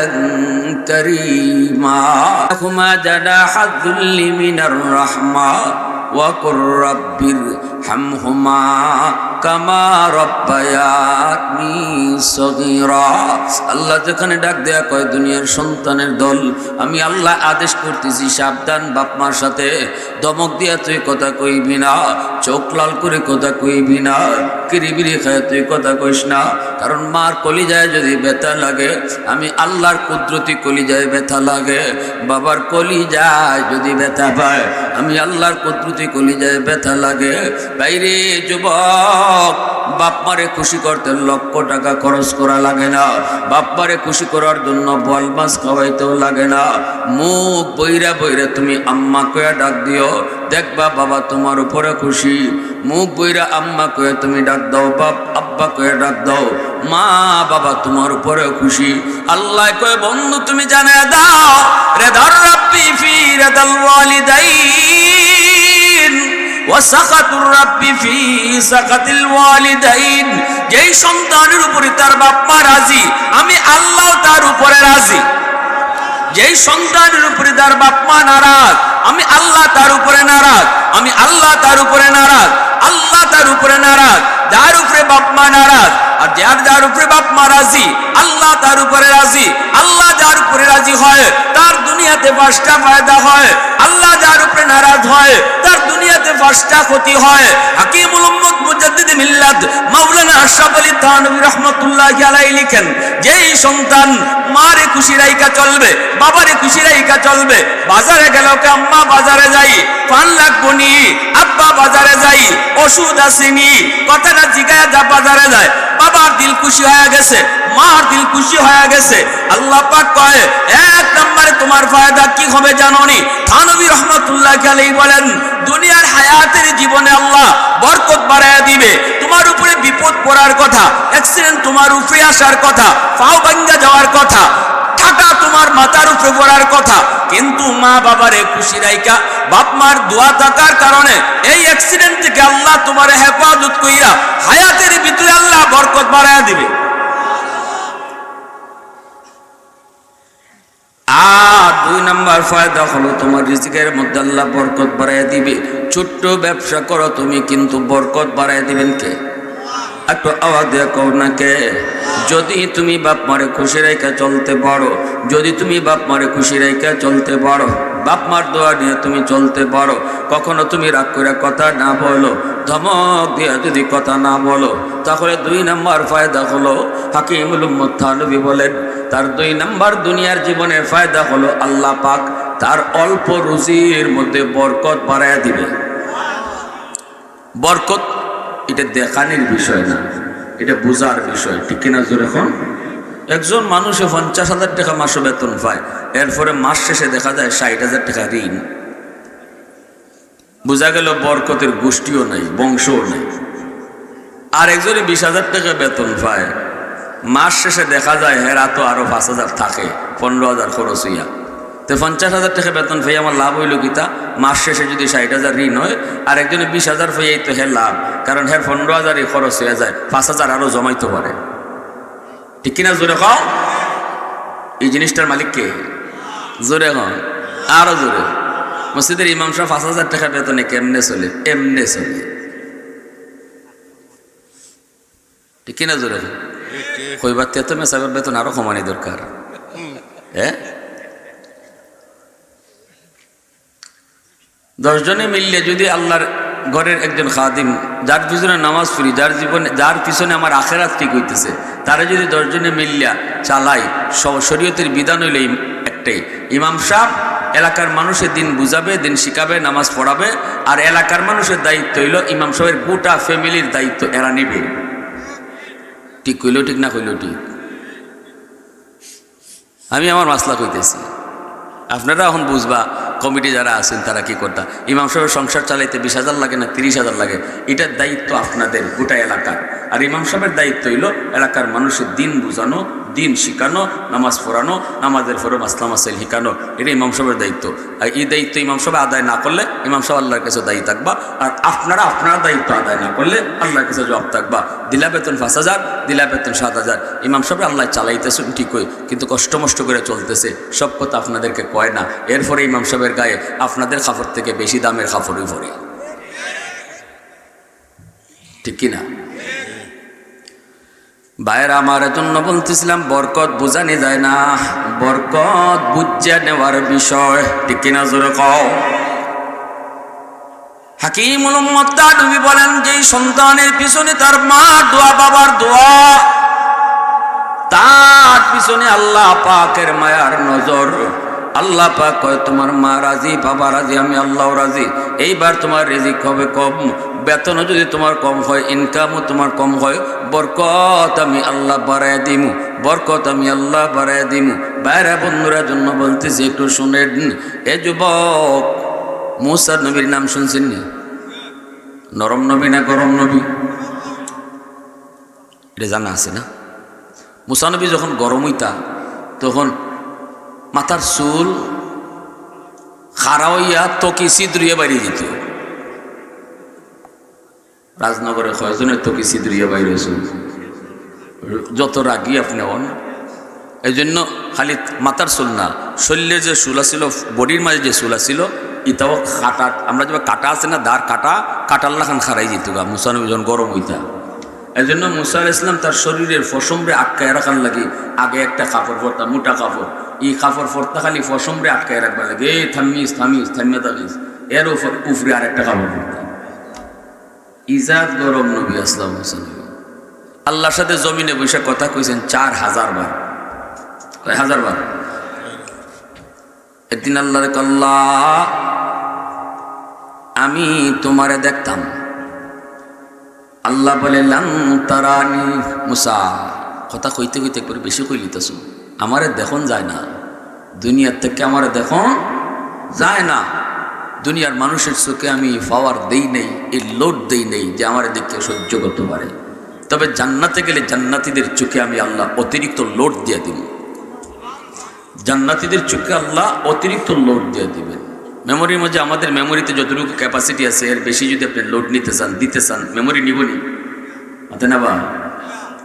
كريما لهما جناح الذل من الرحمة وقل رب ارحمهما كما ربياني صغيرا। আল্লাহ যেখানে ডাক দেয়া কয় দুনিয়ার সন্তানের দল, আমি আল্লাহ আদেশ করতেছি সাবধান, বাপ মার সাথে ধমক দিয়া তুই কথা কইবি না, চোখ লাল করে কথা কইবি না, কিরিবিরি খায় তুই কথা কইস না। কারণ মার কলিজায় যদি ব্যথা লাগে, আমি আল্লাহর কুদরতি কলিজায় ব্যথা লাগে। বাবার কলিজায় যদি ব্যথা পায়, আমি আল্লাহর কুদরতি কলিজায় ব্যথা লাগে। বাইরে যুবক, বাপ মারে খুশি করতে লক্ষ টাকা খরচ করা লাগে না, বাপ মারে খুশি করার জন্য বল মাছ খাওয়াইতেও লাগে না। মুখ বইরা বইরা তুমি আম্মা কয়া ডাক দিও, দেখবা বাবা তোমার উপরে খুশি। মুখ বইরা আম্মা কয়ে তুমি ডাক দাও, বাপ আব্বা কয়ে ডাক দাও, মা বাবা তোমার উপরে খুশি। আল্লাহ কয়ে বন্ধু তুমি জানায় দাও রেদার রাব্বি ফি রেদাল ওয়ালিদাইন ওয়া সাখাতুর রাব্বি ফি সাখাতিল ওয়ালিদাইন। যেই সন্তানের উপরে তার বাপ মা রাজি, আমি আল্লাহ তার উপরে রাজি। যেই সন্তানের উপরে তার বাপ মা নারাজ, আমি আল্লাহ তার উপরে নারাজ, আমি আল্লাহ তার উপরে নারাজ, আল্লাহ তার উপরে নারাজ। যার উপরে বাপ মা নারাজ আর যার উপরে বাপ মা রাজি, আল্লাহ তার উপরে রাজি। আল্লাহ যার উপরে রাজি হয় তার দুনিয়াতে 5টা ফায়দা হয়, আল্লাহ যার উপরে নারাজ হয় তার দুনিয়াতে 5টা ক্ষতি হয়। হাকিমুল উম্মত মুজাদ্দিদ মিল্লাত মাওলানা আশরাফ আলী থানভী রাহমাতুল্লাহি আলাইহি লিখেন, যেই সন্তান মারে খুশি রাইকা চলবে, বাবারে খুশি রাইকা চলবে, বাজারে গেল কে আম্মা বাজারে যাই, পান লাগবো নি আব্বা বাজারে যাই, ওষুধ আসেনি, কথাটা জিগায়া যা বাজারে যায়, বাবার দিল খুশি হয়ে গেছে, মার দিল খুশি হয়ে গেছে। আল্লাহ পাক কয় 1 নম্বরে তোমার ফায়দা কি হবে জানোনি? থানভী রাহমাতুল্লাহি আলাইহি বলেন, দুনিয়ার হায়াতের জীবনে আল্লাহ বরকত বাড়ায়া দিবে। তোমার উপরে বিপদ পড়ার কথা, অ্যাক্সিডেন্ট তোমার উপরে আসার কথা, পাও ভাঙ্গা যাওয়ার কথা, টাকা তোমার মাথার উপরে পড়ার কথা, কিন্তু মা বাবারে খুশি রাইকা বাপ মার দোয়া থাকার কারণে এই অ্যাক্সিডেন্ট থেকে আল্লাহ তোমার হেফাজত কইরা হায়াতের ভিতরে আল্লাহ বরকত বাড়ায়া দিবে। আর 2 নম্বর ফায়দা হলো তোমার রিজিকের মধ্যে আল্লাহ বরকত বাড়ায়া দিবে। ছোট্ট ব্যবসা করো তুমি, কিন্তু বরকত বাড়ায়া দিবেন কে? একটু আওয়াজ দিয়ে কও না কে? যদি তুমি বাপ মারে খুশি রেখে চলতে পারো, যদি তুমি বাপ মারে খুশি রেখে চলতে পারো, বাপ মার দোয়া নিয়ে তুমি চলতে পারো, কখনো তুমি রাগ করে কথা না বলো, ধমক দিয়ে যদি কথা না বলো, তাহলে 2 নম্বর ফায়দা হলো, হাকিমুল উম্মত থানভী বলেন, তার 2 নম্বর দুনিয়ার জীবনের ফায়দা হলো আল্লাহ পাক তার অল্প রুজির মধ্যে বরকত বাড়ায়া দিবে। বরকত এটা দেখানির বিষয় না, এটা বোঝার বিষয়, ঠিক কিনা জোরে এখন? একজন মানুষে 50,000 টাকা মাসে বেতন পায়, এরপরে মাস শেষে দেখা যায় 60,000 টাকা ঋণ। বোঝা গেল বরকতের গোষ্ঠীও নাই, বংশও নাই। আর একজনে 20,000 টাকা বেতন পায়, মাস শেষে দেখা যায় হেরা তো আরো 5,000 থাকে, 15,000 খরচ হইয়া। তো 50,000 টাকা বেতন পেয়ে আমার লাভ হইল গীতা, মাস শেষে যদি 60,000 ঋণ হয় আর একজনে 20,000 পেয়েই তো হ্যাঁ লাভ, কারণ হ্যাঁ 15,000 খরচ হয়ে যায়, 5,000 আরও জমাইতে পারে। ঠিক কিনা জোরে খাও? এই জিনিসটার মালিক কে? জোরে হন, আরো জোরে। মসজিদের ইমাম সাহেব 5,000 টাকা বেতনে কেমনে চলে? এমনে চলে। ঠিক কিনা জোরে হন? কইবার তো মেসাবের বেতন আরো কমানি দরকার। হ্যাঁ, 10 জনে মিললে যদি আল্লাহর ঘরের একজন খাদিম, যার পিছনে নামাজ পড়ি, যার পিছনে আমার আখেরাত ঠিক হইতেছে, তারা যদি 10 জনে মিললিয়া চালাই, শরীয়তের বিধান হইল একটাই, ইমাম সাহেব এলাকার মানুষের দিন বুঝাবে, দিন শিখাবে, নামাজ পড়াবে, আর এলাকার মানুষের দায়িত্ব হইল ইমাম সাহেবের গোটা ফ্যামিলির দায়িত্ব এরা নেবে। ঠিক কইলেও ঠিক, না কইলেও ঠিক। আমি আমার মাসলা কইতেছি, আপনারা এখন বুঝবা কমিটি যারা আছেন তারা কি করতা। ইমাম সাহেবের সংসার চালাইতে 20,000 লাগে না 30,000 লাগে, এটার দায়িত্ব আপনাদের গোটা এলাকার। আর ইমাম সাহেবের দায়িত্ব হইল এলাকার মানুষের দিন বুঝানো, দিন শিখানো, নামাজ পড়ানো, নামাজের পরে মাসলা মাসাইল শিখানো, এটা ইমাম সাহেবের দায়িত্ব। আর এই দায়িত্ব ইমাম সাহেব আদায় না করলে ইমাম সাহেব আল্লাহর কাছে দায়ী থাকবা, আর আপনারা দায়িত্ব আদায় না করলে আল্লাহর কাছে জবাব থাকবা। দিলা বেতন 5,000, দিলা বেতন 7,000, ইমাম সাহেব আল্লাহ চালাইতেছেন ঠিকই, কিন্তু কষ্ট মষ্ট করে চলতেছে, সব কথা আপনাদেরকে কয় না। এরপরে ইমাম সাহেবের গায়ে আপনাদের কাপড় থেকে বেশি দামের কাপড়ই পরে। ঠিক কিনা? ভাইয়েরা আমার জন্য বলতেছিলাম, বরকত বুঝানি যায় না, বরকত বুঝে নেওয়ার বিষয়। ঠিক কিনা জোরে কও? হাকিমুল উম্মত তানভী বলেন, যে সন্তানের পিছনে তার মা দোয়া, বাবার দোয়া, তার পিছনে আল্লাহ পাকের মায়ার নজর। আল্লাহ পাক কয়, তোমার মা রাজি, বাবা রাজি, আমি আল্লাহ রাজি। এইবার তোমার রিজিক হবে কম, বেতনও যদি তোমার কম হয়, ইনকামও তোমার কম হয়, বরকত আমি আল্লাহ বাড়ায় দিমু, বরকত আমি আল্লাহ বাড়ায় দিমু। বাইরে বন্ধুরা জন্য বলতেছি, একটু শুনেন। এ যুবক, মুসা নবীর নাম শুনছেন নি? নরম নবী না গরম নবী? এটা জানা আছে না? মুসা নবী যখন গরম হইতা তখন মাথার চুল খাড়া হইয়া তকি সিদরিয়া বাইরে যেত। রাজনগরে কয়জনের তকি সিদরিয়া বাইরে চুল, যত রাগি আপনি হন। এই জন্য খালি মাথার চুল না, শরীরে যে চুল ছিল, বডির মাঝে যে চুল ছিল, ইতাও কাটা, আমরা যে কাটা আছে না, দাঁড় কাটা, কাটার লাখান খারাই যেত গা মুসা নবী যখন গরম হইতা। এই জন্য মুসা আলাইহিস সালাম তার শরীরের ফসমরে আটকায় রাখার লাগে আগে একটা কাপড় পরতা, মোটা কাপড়। এই কাপড় পরতা খালি ফসমরে আটকায় রাখবার লাগে, এই থামিস থামিস থামিয়া থাকিস, এর উপরে আর একটা কাপড় পরতা। ইজাদ গরম নবী আসলাম হোসেন আল্লাহর সাথে জমিনে বসে কথা কইছেন 4,000 বার। কয় হাজার বার? একদিন আল্লাহর কল্লা, আমি তোমারে দেখতাম। আল্লাহ বলে, লান তারানি মুসা, কথা কইতে কইতে একবার বেশি কই লিতেছ, আমারে দেখুন যায় না, দুনিয়ার থেকে আমারে দেখুন যায় না। দুনিয়ার মানুষের চোখে আমি পাওয়ার দেই নেই, এই লোড দেই নেই যে আমারে দেখে সহ্য করতে পারে। তবে জান্নাতে গেলে জান্নাতীদের চোখে আমি আল্লাহ অতিরিক্ত লোড দিয়ে দিব। জান্নাতীদের চোখে আল্লাহ অতিরিক্ত লোড দিয়ে দিবেন। মেমোরির মধ্যে আমাদের মেমোরিতে যতটুকু ক্যাপাসিটি আছে, এর বেশি যদি আপনি লোড নিতে চান, দিতে চান, মেমোরি নিবনি মাতে না বা?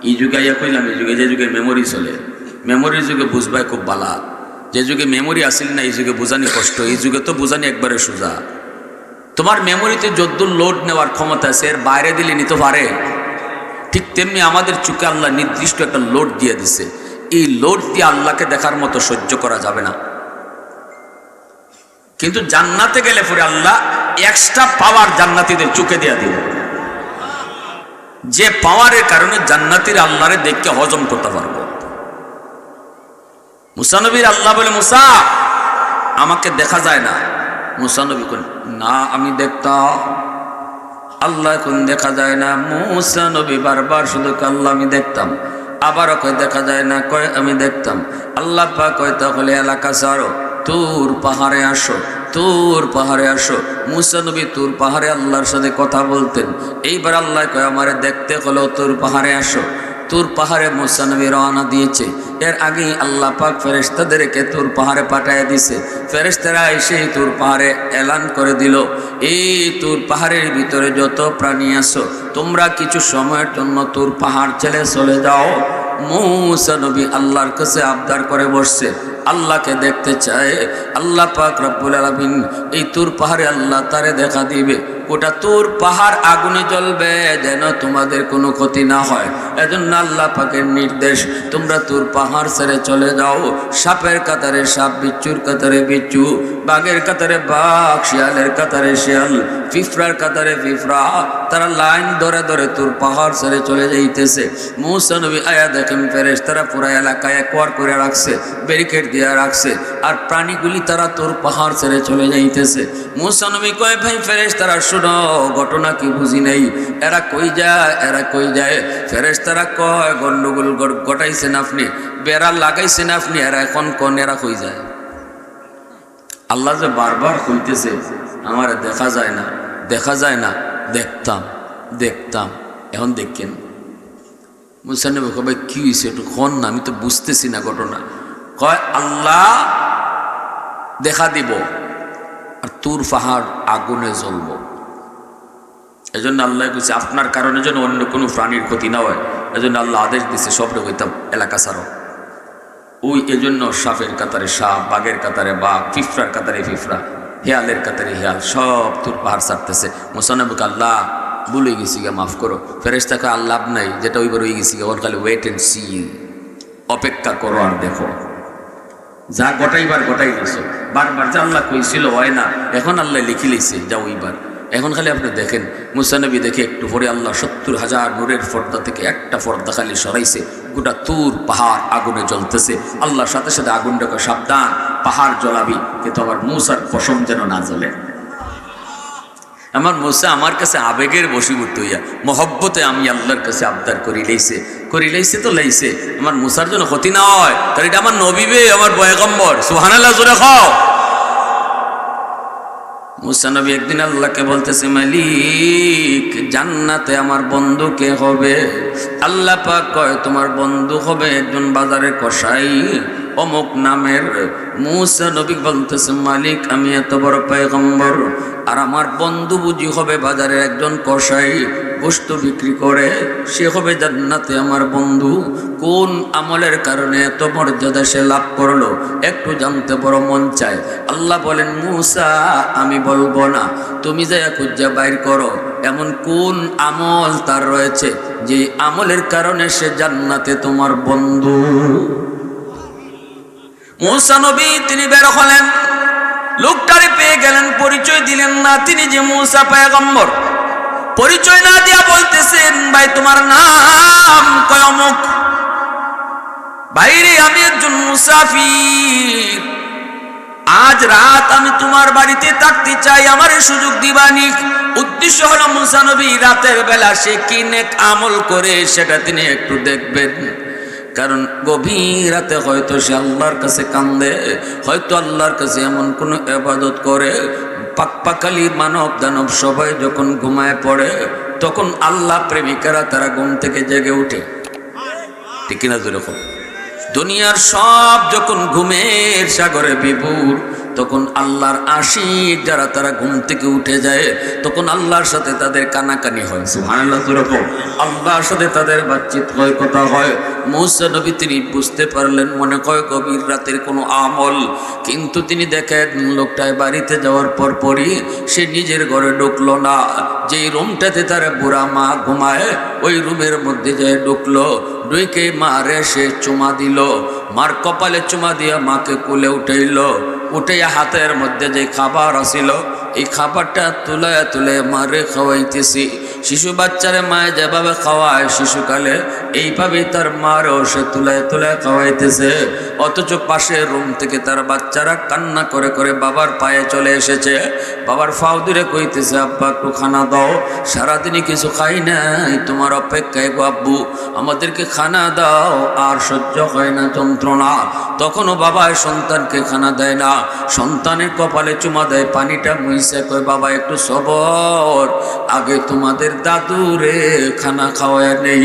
এই যুগে আইয়া কইলাম, এই যুগে যে যুগে মেমোরি চলে, মেমোরির যুগে বুঝবাই খুব বালা। যে যুগে মেমোরি আসিল না, এই যুগে বোঝানি কষ্ট, এই যুগে তো বোঝানি একবারে সোজা। তোমার মেমোরিতে যদ্দূর লোড নেওয়ার ক্ষমতা আছে, এর বাইরে দিলে নিতে পারে। ঠিক তেমনি আমাদের চোখে আল্লাহ নির্দিষ্ট একটা লোড দিয়ে দিছে, এই লোড দিয়ে আল্লাহকে দেখার মতো সহ্য করা যাবে না। কিন্তু জান্নাতে গেলে পরে আল্লাহ এক্সট্রা পাওয়ার জান্নাতীদের চোখে দিয়ে দিবে, যে পাওয়ারের কারণে জান্নাতীর আল্লাহরে দেখকে হজম করতে পারবো। মুসা নবীর আল্লাহ বলে, মুসা আমাকে দেখা যায় না। মুসা নবী কোন না, আমি দেখতাম। আল্লাহ কোন দেখা যায় না। মুসা নবী বারবার শুধু আল্লাহ আমি দেখতাম, আবারও কয় দেখা যায় না, কয় আমি দেখতাম। আল্লাহ পাক কয় তাহলে এলাকা ছাড়ো, তুর পাহাড়ে আসো, তুর পাহাড়ে আসো। মুসা নবী তুর পাহাড়ে আল্লাহর সাথে কথা বলতেন। এইবার আল্লাহ কয় আমারে দেখতে হলো তুর পাহাড়ে আসো। তুর পাহাড়ে মুসা নবী রওনা দিয়েছে। এর আগেই আল্লাহ পাক ফেরেশতাদেরকে তুর পাহাড়ে পাঠিয়ে দিয়েছে। ফেরেশতারা এসে তুর পাহাড়ে এলান করে দিল, এই তুর পাহাড়ের ভিতরে যত প্রাণী আছো তোমরা কিছু সময়ের জন্য তুর পাহাড় ছেড়ে চলে যাও। মুসা নবী আল্লাহর কাছে আবদার করে বসছে, আল্লাহকে দেখতে চায়। আল্লাহ পাক রব্বুল আলামিন এই তুর পাহাড়ে আল্লাহ তারে দেখা দিবে, গোটা তুর পাহাড় আগুনে জ্বলবে যেন তোমাদের কোনো ক্ষতি না হয়। এজন্য আল্লাহ পাকের নির্দেশ, তোমরা তুর পাহাড় ছেড়ে চলে যাও। সাপের কাতারে সাপ, বিচ্ছুর কাতারে বিচ্ছু, বাঘের কাতারে বাঘ, শিয়ালের কাতারে শিয়াল, ফিফরার কাতারে ফিফরা, তারা লাইন ধরে ধরে তুর পাহাড় ছেড়ে চলে যাইতেছে। মুসা নবী আয়া দেখেন ফেরেশতারা পুরা এলাকায় একবার করে রাখছে, ব্যারিকেড দিয়ে রাখছে, আর প্রাণীগুলি তারা তুর পাহাড় ছেড়ে চলে যাইতেছে। মুসা নবী কয়, ভাই ফেরেশতারা শুনো, ঘটনা কি বুঝি নেই, এরা কই যায়, এরা কই যায়? ফেরেশতারা কয়, গন্ডগোল ঘটাইছেন আপনি, বেড়া লাগাইছেন আপনি, এরা এখন কোন, এরা কই যায়? আল্লাহ যে বারবার কইতেছে আমার দেখা যায় না, দেখা যায় না, দেখতাম দেখতাম, এখন দেখেন। মুসা নবী কয়, ভাই কি হয়েছে একটু কোন না, আমি তো বুঝতেছি না ঘটনা। কয়, আল্লাহ দেখা দিব আর তুর পাহাড় আগুনে জ্বলব। এজন্য আল্লাহ বলছে আপনার কারণে যেন অন্য কোনো প্রাণীর ক্ষতি না হয়, এজন্য আল্লাহ আদেশ দিচ্ছে সবরে হইতাম এলাকা ছাড়ো। ওই এজন্য সাপের কাতারে সাপ, বাঘের কাতারে বাঘ, ফিফরার কাতারে ফিফরা, হেয়ালের কাতারে হেয়াল, সব তুর পাহাড় ছাড়তেছে। মুসা নবীকে, আল্লাহ ভুলে গেছি গা, মাফ করো। ফেরেশতাকে আর লাভ নাই, যেটা ওইবার হয়ে গেছি গা, ওর খালি ওয়েট অ্যান্ড সি, অপেক্ষা করো আর দেখো। যা গোটাইবার গোটাই দিয়েছ, বারবার যে আল্লাহ কইছিল হয় না, এখন আল্লাহ লিখি লিখছে যাও ওইবার। এখন খালি আপনি দেখেন, মুসা নবী দেখে একটু পরে আল্লাহ 70,000 নূরের পর্দা থেকে একটা পর্দা খালি সরাইছে, গোটা তুর পাহাড় আগুনে জ্বলতেছে। আল্লাহর সাথে সাথে আগুনটাকে সাবধান, পাহাড় জ্বলাবি, কিন্তু আমার মুসার পশম যেন না জ্বলে। আমার মুসা আমার কাছে আবেগের বশীভূত হইয়া মহব্বতে আমি আল্লাহর কাছে আবদার করি লাইছে তো লাইছে, আমার মুসার জন্য ক্ষতি না হয়, তাহলে এটা আমার নবীবে, আমার পয়গম্বর। সুবহানাল্লাহ জোরে খাও। মুসা নবী একদিন আল্লাহকে বলতেছে, মালিক জান্নাতে আমার বন্ধু কে হবে? আল্লাহ পাক কয়, তোমার বন্ধু হবে একজন বাজারের কসাই অমুক নামের। মুসা নবী বলতেছে, মালিক আমি এত বড় পয়গম্বর আর আমার বন্ধু বুঝি হবে বাজারের একজন কসাই, গোশত বিক্রি করে, সে হবে জান্নাতে আমার বন্ধু। কোন আমলের কারণে এত মর্যাদা সে লাভ করলো একটু জানতে বড় মন চায়। আল্লাহ বলেন, মুসা আমি বলবো না, তুমি যা খুঁজা বাইর করো এমন কোন আমল তার রয়েছে যে আমলের কারণে সে জান্নাতে তোমার বন্ধু। মুসা নবী তিনি বের হলেন, লোকটারে পেয়ে গেলেন, পরিচয় দিলেন না তিনি যে মুসা পয়গম্বর। পরিচয় না দিয়া বলতেছেন, ভাই তোমার নাম? কয় অমুক। ভাইরে আমি একজন মুসাফির, আজ রাত আমি তোমার বাড়িতে থাকতে চাই, আমার সুযোগ দিবানি। উদ্দেশ্য হলো মুসা নবী রাতের বেলা সে কি নেক আমল করে সেটা তিনি একটু দেখবেন। কারণ গভীর রাতে হয়তো সে আল্লাহর কাছে কান্দে, হয়তো আল্লাহর কাছে এমন কোনো ইবাদত করে, পাকপাকালি মানব দানব সবাই যখন ঘুমায় পড়ে তখন আল্লাহ প্রেমিকারা তারা ঘুম থেকে জেগে উঠে, ঠিক কিনা যেরকম দুনিয়ার সব যখন ঘুমের সাগরে বিভোর, তখন আল্লাহর আশিক যারা তারা ঘুম থেকে উঠে যায়, তখন আল্লাহর সাথে তাদের কানাকানি হয়। সুবহানাল্লাহ যেরকম আল্লাহর সাথে তাদের বাতচিত হয়, কথা হয়। মুসা নবী তিনি বুঝতে পারলেন মনে হয় গভীর রাতের কোনো আমল, কিন্তু তিনি দেখেন লোকটায় বাড়িতে যাওয়ার পরই সে নিজের ঘরে ঢুকলো না। যেই রুমটাতে তার বুড়া মা ঘুমায় ওই রুমের মধ্যে যায় ঢুকলো, ঢুকে মারে সে চুমা দিল, মার কপালে চুমা দিয়া মাকে কোলে উঠাইল, উঠে হাতের মধ্যে যে খাবার আসিল এই খাবারটা তুলে তুলে মারে খাওয়াইতেছি। শিশু বাচ্চারে মায়ে যেভাবে খাওয়ায় শিশুকালে, এইভাবেই তার মারও সে তুলে তুলে খাওয়াইতেছে। ও অথচ পাশের রুম থেকে তার বাচ্চারা কান্না করে করে বাবার পায়ে চলে এসেছে। বাবার ফাও দূরে কইতেছে, আব্বা একটু খানা দাও, সারাদিনই কিছু খাই নাই, তোমার অপেক্ষায় গো আব্বু, আমাদেরকে খানা দাও, আর সহ্য হয় না যন্ত্রণা। তখনও বাবা সন্তানকে খানা দেয় না, সন্তানের কপালে চুমা দেয়, পানিটা মুইছে, কয় বাবা একটু সবর, আগে তোমাদের দাদুরে খানা খাওয়ায় নেই,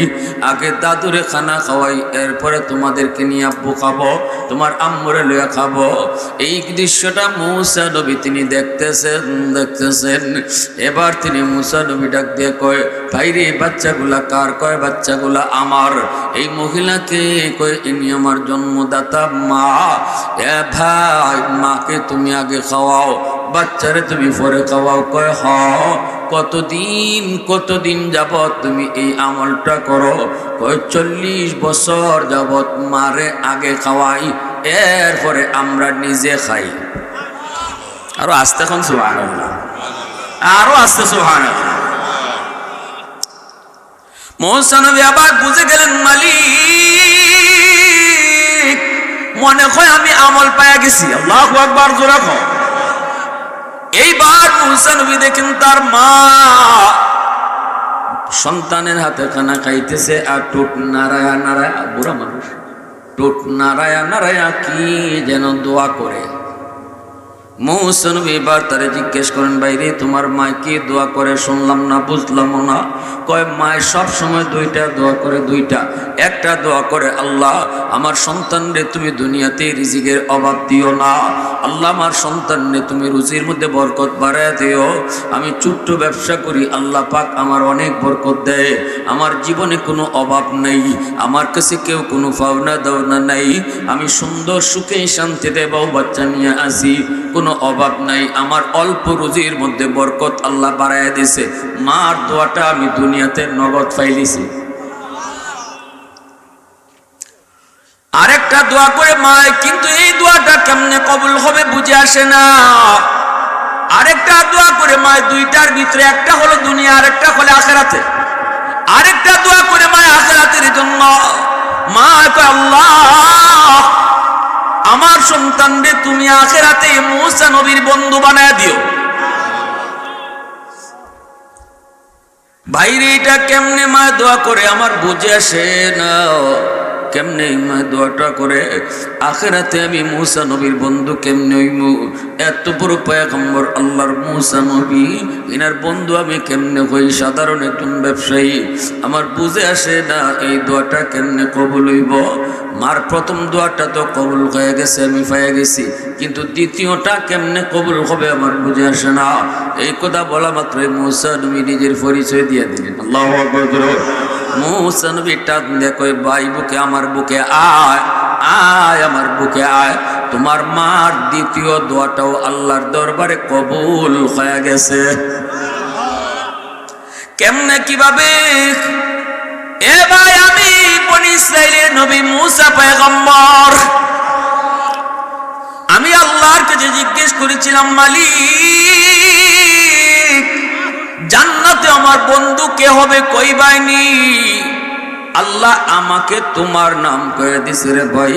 আগে দাদুরে খানা খাওয়াই, এরপরে তোমাদেরকে নিয়ে আব্বু খাবো, তোমার আম্মুরে লইয়া খাবো। এই দৃশ্যটা মূসা নবী তিনি দেখতেছেন। এবার তিনি মূসা নবী ডাক দিয়ে কয়, ভাইরে বাচ্চাগুলা কার? কয় বাচ্চাগুলা আমার। এই মহিলাকে কয়, ইনি আমার জন্মদাতা মা। এ ভাই, মাকে তুমি আগে খাওয়াও, বাচ্চারে তুমি পরে খাওয়াও। কয় হ। কতদিন যাবত তুমি এই আমলটা করো? কয় 40 বছর যাবত মারে আগে খাওয়াই, এরপরে আমরা নিজে খাই। আরো আস্তে এখন সুবহানাল্লাহ, আরো আস্তে সুবহানাল্লাহ। মূসা নবী আবার বুঝে গেলেন, মালিক মনে হয় আমি আমল পায়া গেছি। আল্লাহু আকবার, জোরে কও। এইবার মূসা নবী দেখেন তার মা সন্তানের হাতে খানা খাইতেছে, আর টুট নারায়া নারায়া, বুড়া মানুষ, টুট নারায়া নারায়া কি যেন দোয়া করে। মূসা নবী এবার তারে জিজ্ঞেস করেন, বাইরে তোমার মা কি দোয়া করে? শুনলাম না, বুঝলাম না। কয় মায় সব সময় দুইটা দোয়া করে, দুইটা। একটা দোয়া করে, আল্লাহ আমার সন্তানরে তুমি দুনিয়াতে রিজিকের অভাব দিও না, আল্লাহ আমার সন্তানরে তুমি রুজির মধ্যে বরকত বাড়ায় দিও। আমি ছোট্ট ব্যবসা করি, আল্লাহ পাক আমার অনেক বরকত দেয়, আমার জীবনে কোনো অভাব নেই, আমার কাছে কেউ কোনো পাওনা দাওনা নাই, আমি সুন্দর সুখে শান্তিতে বউ বাচ্চা নিয়ে আসি, কোনো অভাব নাই, আমার অল্প রুজির মধ্যে বরকত আল্লাহ বাড়ায় দিছে। মার দোয়াটা আমি দুনিয়াতে নগদ পাইলিছি। আরেকটা দোয়া করে মায়, কিন্তু এই দোয়াটা কেমনে কবুল হবে বুঝে আসে না। আরেকটা দোয়া করে মায়, দুইটার ভিতরে একটা হলো দুনিয়া, আরেকটা হলো আখিরাতে। আরেকটা দোয়া করে মায় আখিরাতের জন্য। মা কয়, আল্লাহ আমার সন্তানরে তুমি আখিরাতে মূসা নবীর বন্ধু বানায় দিও। ভাইরে এটা কেমনে মা দোয়া করে আমার বুঝে আসে না। কেমনে মা দোয়াটা করে, আখিরাতে আমি মূসা নবীর বন্ধু কেমনে হইমু? এত বড় পয়গম্বর আল্লাহর মূসা নবী, এনার বন্ধু আমি কেমনে হই? সাধারণ একজন ব্যবসায়ী, আমার বুঝে আসে না এই দোয়াটা কেমনে কবুল হইব। মার প্রথম দোয়াটা তো কবুল হয়ে গেছে, আমি পাইয়া গেছি, কিন্তু দ্বিতীয়টা কেমনে কবুল হবে আমার বুঝে আসে না। এই কথা বলা মাত্রই মূসা নবী নিজের পরিচয় দিয়ে দিলেন। আল্লাহু আকবার। মূসা নবী টাক দিয়ে কই, ভাই বুকে, আমার বুকে আয়, আয় আমার বুকে আয়। তোমার মার দ্বিতীয় দোয়াটাও আল্লাহর দরবারে কবুল হয়ে গেছে। কেমনে, কিভাবে? এ ভাই, আমি বনি ইসরাইলের নবী মূসা পয়গম্বর, আমি আল্লাহর কাছে জিজ্ঞেস করেছিলাম, মালিক জান্নাতে আমার বন্ধু কে হবে? কই বাইনি। আল্লাহ আমাকে তোমার নাম কয়ে দিছে রে ভাই।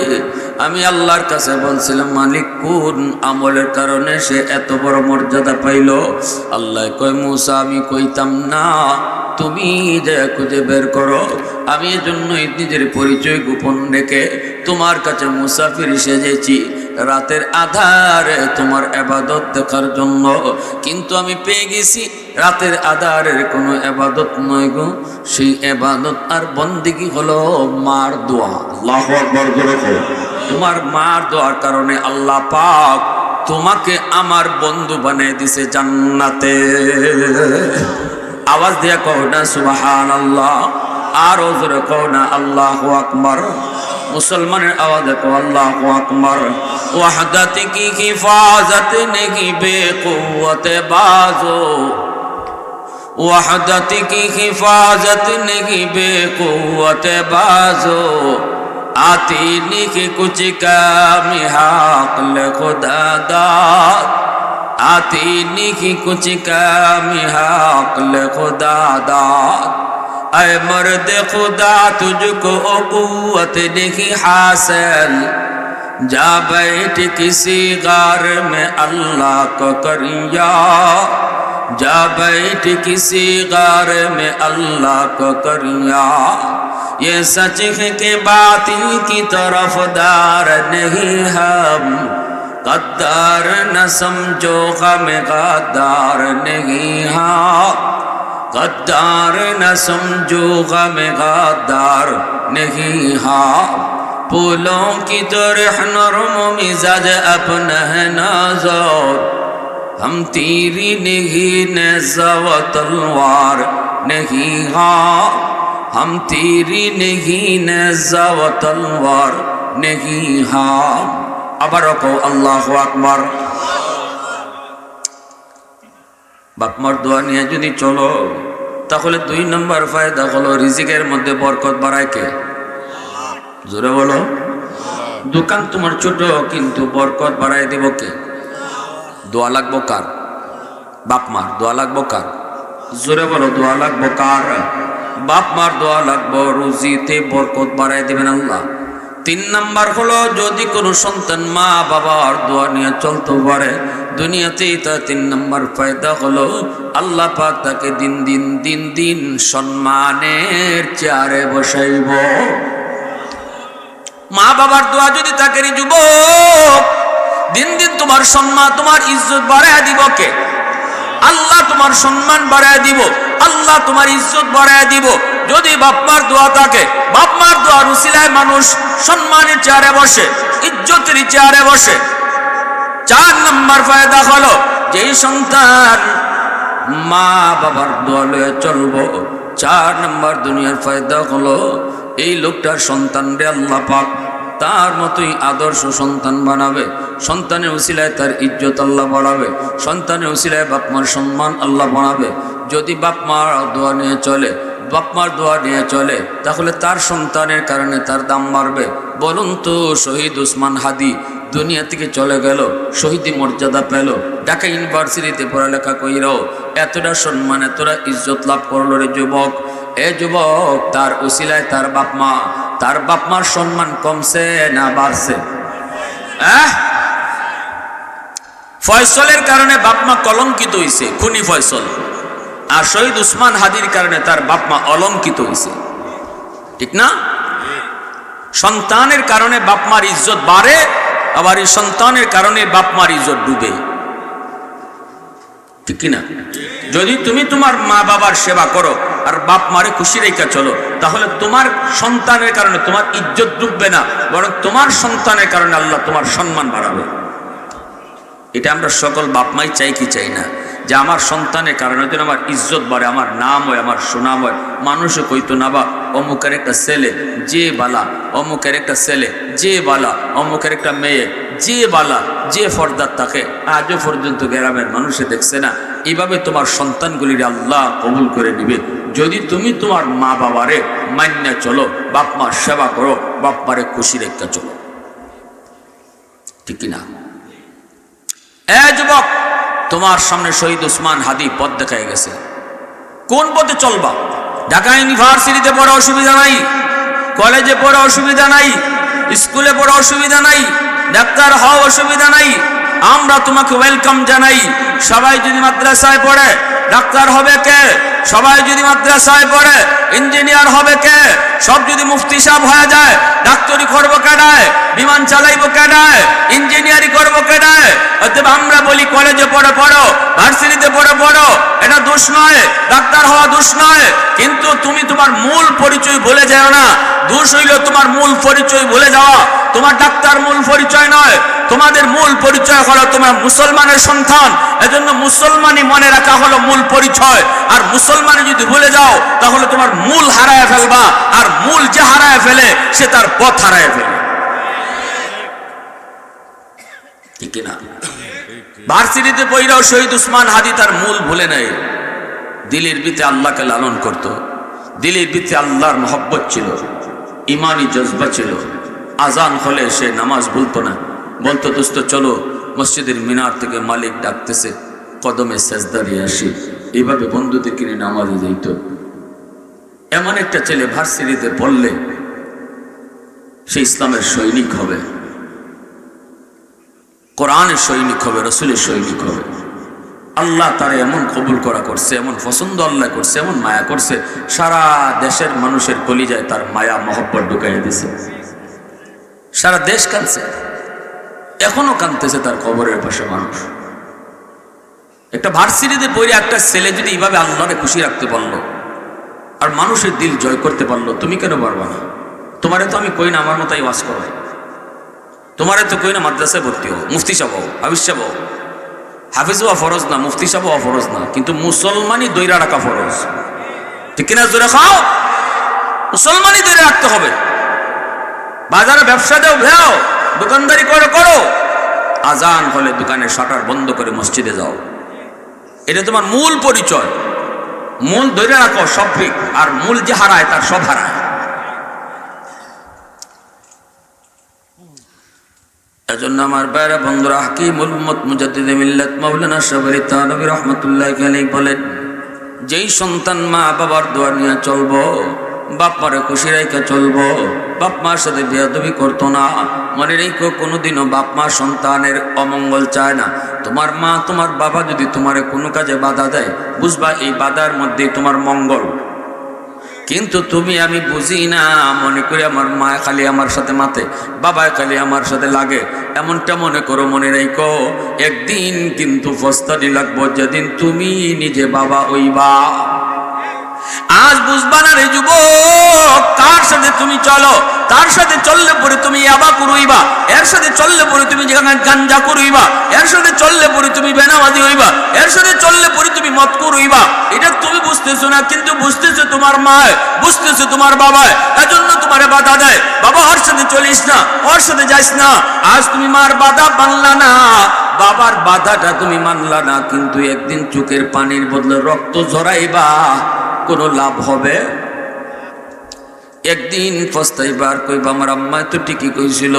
আমি আল্লাহর কাছে বলছিলাম, মালিক কোন আমলের কারণে সে এত বড় মর্যাদা পাইল? আল্লাহ কয়, মূসা আমি কইতাম না, তুমি যা খুঁজে বের করো। আমি এজন্যই নিজের পরিচয় গোপন রেখে তোমার কাছে মুসাফির সেজেছি, রাতের আধারে তোমার ইবাদত দেখার জন্য। কিন্তু আমি পেয়ে গেছি রাতের আধারের কোনো ইবাদত নয় গো, সেই ইবাদত আর বন্দেগী হলো মার দোয়া। আল্লাহু আকবার। তোমার মার দোয়ার কারণে আল্লাহ পাক তোমাকে আমার বন্ধু বানিয়ে দিছে জান্নাতে। আওয়াজ দিয়া কও না সুবহানাল্লাহ, আর জোরে কও না আল্লাহু আকবার। মুসলমানের আওয়াজে কও আল্লাহু আকবার। ওয়াহদাতি কি হিফাজত নেহি বেকুওয়াতে বাজো, ওয়াহদাতি কি হিফাজত নেহি বেকুওয়াতে বাজো, आती निकी कुछ कामी हाकल खुदा दाद, आती निकी कुछ कामी हाकल खुदा दाद। ऐ मर्द खुदा तुझको कुव्वत नहीं हासिल, जा बैठ किसी गार में अल्लाह को करिया, जा बैठ किसी गार में अल्लाह को करिया। ये सच है कि बातिल की तरफदार नहीं हम, गद्दार न समझो गम गद्दार नहीं हाँ, गद्दार न समझो गम गद्दार नहीं हाँ। फूलों की तरह नरम मिजाज अपना है नाज़ुक, हम तीरी नहीं नेज़ा व तलवार नहीं हाँ, हम तीरी नहीं नेज़ा व तलवार नहीं हाँ। আবারও কও আল্লাহু আকবার। বাপমার দোয়া নিয়ে যদি চলো তাহলে 2 নম্বর ফায়দা হলো রিজিকের মধ্যে বরকত বাড়ায় কে? জোরে বলো। দোকান তোমার ছোট কিন্তু বরকত বাড়ায় দেব কে? দোয়া লাগবো কার? বাপমার। দোয়া লাগবো কার? জোরে বলো। দোয়া লাগবো কার? বাপমার দোয়া লাগবো, রুজিতে বরকত বাড়ায় দেবেন আল্লাহ। 3 নম্বর হলো যদি কোনো সন্তান মা বাবার দোয়া নিয়ে চলতে পারে দুনিয়াতেই, তা 3 নম্বর ফায়দা হলো আল্লাহ পাক তাকে দিন দিন সম্মানের চেয়ারে বসাইব। মা বাবার দোয়া যদি তাকে যুবক দিন তোমার সম্মান তোমার ইজ্জত বাড়ায় দিব কে? আল্লাহ তোমার সম্মান বাড়ায় দিব, আল্লাহ তোমার ইজ্জত বাড়ায় দিব। যদি বাপমার দোয়া থাকে, বাপমার দোয়ার উসিলায় মানুষ সম্মানের চেয়ারে বসে, ইজ্জতের চেয়ারে বসে। 4 নম্বর ফায়দা হলো যেই সন্তান মা বাবার দোয়া লয়ে চলবো, 4 নম্বর দুনিয়ার ফায়দা হলো এই লোকটার সন্তানরে আল্লাহ পাক তার মতোই আদর্শ সন্তান বানাবে। সন্তানের উসিলায় তার ইজ্জত আল্লাহ বাড়াবে, সন্তানের উসিলায় বাপমার সম্মান আল্লাহ বাড়াবে। যদি বাপমার দোয়া নিয়ে চলে, বাপমার দোয়া নিয়ে চলে, তাহলে তার সন্তানের কারণে তার দাম বাড়বে। বলুন তো, শহীদ উসমান হাদি দুনিয়া থেকে চলে গেল, শহীদি মর্যাদা পেল, ঢাকা ইউনিভার্সিটিতে পড়ালেখা কইরাও এতটা সম্মান এতটা ইজ্জত লাভ করলো রে যুবক। এ যুবক, তার উসিলায় তার বাপমার সম্মান কমছে না বাড়ছে? ফয়সলের কারণে বাপমা কলঙ্কিত হইছে, খুনি ফয়সল। আর শহীদ উসমান হাদির কারণে তার বাপমা অলঙ্কিত হইছে, ঠিক না? সন্তানের কারণে বাপমার ইজ্জত বাড়ে, আবার এই সন্তানের কারণে বাপমার ইজ্জত ডুবে, ঠিক কিনা? যদি তুমি তোমার মা বাবার সেবা করো আর বাপ মারে খুশি রেখে চলো, তাহলে তোমার সন্তানের কারণে তোমার ইজ্জত ডুববে না, বরং তোমার সন্তানের কারণে আল্লাহ তোমার সম্মান বাড়াবে। এটা আমরা সকল বাপ মাই চাই কি চাই না? যে আমার সন্তানের কারণে যেন আমার ইজ্জত বাড়ে, আমার নাম হয়, আমার সুনাম হয়। মানুষও কইতো না বা অমুকের একটা ছেলে যে বালা, অমুকের একটা ছেলে যে বালা, অমুকের একটা মেয়ে যে বালা, যে ফর্দার তাকে আজও পর্যন্ত গ্রামের মানুষে দেখছে না। এইভাবে তোমার সন্তানগুলির আল্লাহ কবুল করে নিবে যদি তুমি তোমার মা বাবারে মান্য চলো, বাপ মার সেবা করো, বাপ মারে খুশি রেখে চলো, ঠিক কিনা? যুবক, তোমার সামনে শহীদ উসমান হাদি পথ দেখায় গেছে। কোন পথে চলবা? ঢাকা ইউনিভার্সিটিতে পড়া অসুবিধা নাই, কলেজে পড়া অসুবিধা নাই, স্কুলে পড়া অসুবিধা নাই, ডাক্তার হওয়া অসুবিধা নাই। আমরা তোমাকে ওয়েলকাম জানাই। সবাই যদি মাদ্রাসায় পড়ে ডাক্তার হবে কে? সবাই যদি মাদ্রাসায় পড়ে ইঞ্জিনিয়ার হবে কে? সব যদি মুফতি সাহেব হয়ে যায়, ডাক্তারি করবো কেডায়? বিমান চালাইবো কেডায়? ইঞ্জিনিয়ারি করবো কেডায়? অতএব আমরা বলি কলেজে পড়ে পড়ো, ভার্সিটিতে পড়ে পড়ো, এটা দোষ নয়, ডাক্তার হওয়া দোষ নয়। কিন্তু তুমি তোমার মূল পরিচয় ভুলে যাও না। দোষ হইল তোমার মূল পরিচয় ভুলে যাওয়া। তোমার ডাক্তার মূল পরিচয় নয়, তোমাদের মূল পরিচয় হলো তোমার মুসলমানের সন্তান। এজন্য মুসলমানই মনে রাখা হলো মূল পরিচয়। আর মুসলমানি যদি ভুলে যাও তাহলে তোমার মূল হারায় ফেলবা, আর মূল যে হারায় ফেলে সে তার পথ হারায় ফেলে, ঠিক না? ভার্সিটিতে পড়াও শহীদ উসমান হাদি তার মূল ভুলে নাই। দিলের ভিতরে আল্লাহকে লালন করত, দিলের ভিতরে আল্লাহর মহব্বত ছিল, ইমানি জজবা ছিল। আজান হলে সে নামাজ ভুলতো না, বলতো দোস্ত চলো মসজিদের মিনার থেকে মালিক ডাকতেছে, কদমে সেজদা দিয়ে আসি। এইভাবে বন্ধুদের কিনে নামাজে যাইত। এমন একটা ছেলে ভার্সিটিতে পড়লে সে ইসলামের সৈনিক হবে, কোরআনের সৈনিক হবে, রসুলের সৈনিক হবে। আল্লাহ তারা এমন কবুল করা করছে, এমন পছন্দ আল্লাহ করছে, এমন মায়া করছে, সারা দেশের মানুষের কলিজায় তার মায়া মহব্বত ঢুকাইয়া দিছে। সারা দেশ কাঁদছে, এখনো কাঁদতেছে তার কবরের পাশে মানুষ। একটা ভার্সিটিতে পড়ে একটা ছেলে যদি এইভাবে আল্লাহরে খুশি রাখতে পারলো আর মানুষের দিল জয় করতে পারলো, তুমি কেন পারবা না? তোমারে তো আমি কই না আমার মতো ওয়াজ করো, তোমারে তো কই না মাদ্রাসায় ভর্তি হও, মুফতি সাহেব হও, হাফিজ সাহেব হও। হাফিজ হওয়া ফরজ না, মুফতি সাহেব হওয়া ফরজ না, কিন্তু মুসলমানই দৈরা রাখা ফরজ। ঠিক কিনা? জোরে খাও, মুসলমানই দৈরা রাখতে হবে। বাজারে ব্যবসা দেও ভেও, দোকানদারি করো করো, আজান হলে দোকানের শাটার বন্ধ করে মসজিদে যাও। এটা তোমার মূল পরিচয়। মূল ধরে রাখো সব ঠিক, আর মূল যে হারায় তার সব হারায়। এজন্য আমার বাইরে বন্ধুরা, হাকিমুল উম্মত মুজাদ্দিদে মিল্লাত মাওলানা শাহবারি থানভী রাহমাতুল্লাহি আলাইহি বলেন, যেই সন্তান মা বাবার দোয়া নিয়ে চলবো, বাপ মারে খুশি রাইখা চলবো, বাপ মার সাথে বেয়াদবি করতো না, মনে রেখো কোনোদিনও বাপ মা সন্তানের অমঙ্গল চায় না। তোমার মা তোমার বাবা যদি তোমারে কোনো কাজে বাধা দেয়, বুঝবা এই বাধার মধ্যে তোমার মঙ্গল। কিন্তু তুমি আমি বুঝি না, মনে করি আমার মা খালি আমার সাথে মাতে, বাবা খালি আমার সাথে লাগে, এমনটা মনে করো। মনে রেখো একদিন কিন্তু ফস্তানি লাগবো, যেদিন তুমি নিজে বাবা হইবা। আজ বুঝবা না রে যুবক, কার সাথে তুমি চলো, তার সাথে চললে পরে তুমি ইয়াবা করুইবা, এর সাথে চললে পরে তুমি যেখানে গাঞ্জা করুইবা, এর সাথে চললে পরে তুমি বেনামাজি হইবা, এর সাথে চললে পরে তুমি মদ করুইবা। এটা তুমি বুঝতেছো না, কিন্তু বুঝতেছো তোমার মা, বুঝতেছো তোমার বাবা, এজন্য তোমারে বাধা দেয়, বাবা ওর সাথে চলিস না, ওর সাথে যাইস না। আজ তুমি মার বাধা মানলা না, বাবার বাধাটা তুমি মানলা না, কিন্তু একদিন চোখের পানির বদলে রক্ত ঝরাইবা, কোনো লাভ হবে? একদিন পস্তাইবার কইবা আমার আম্মা তো ঠিকই কইছিল,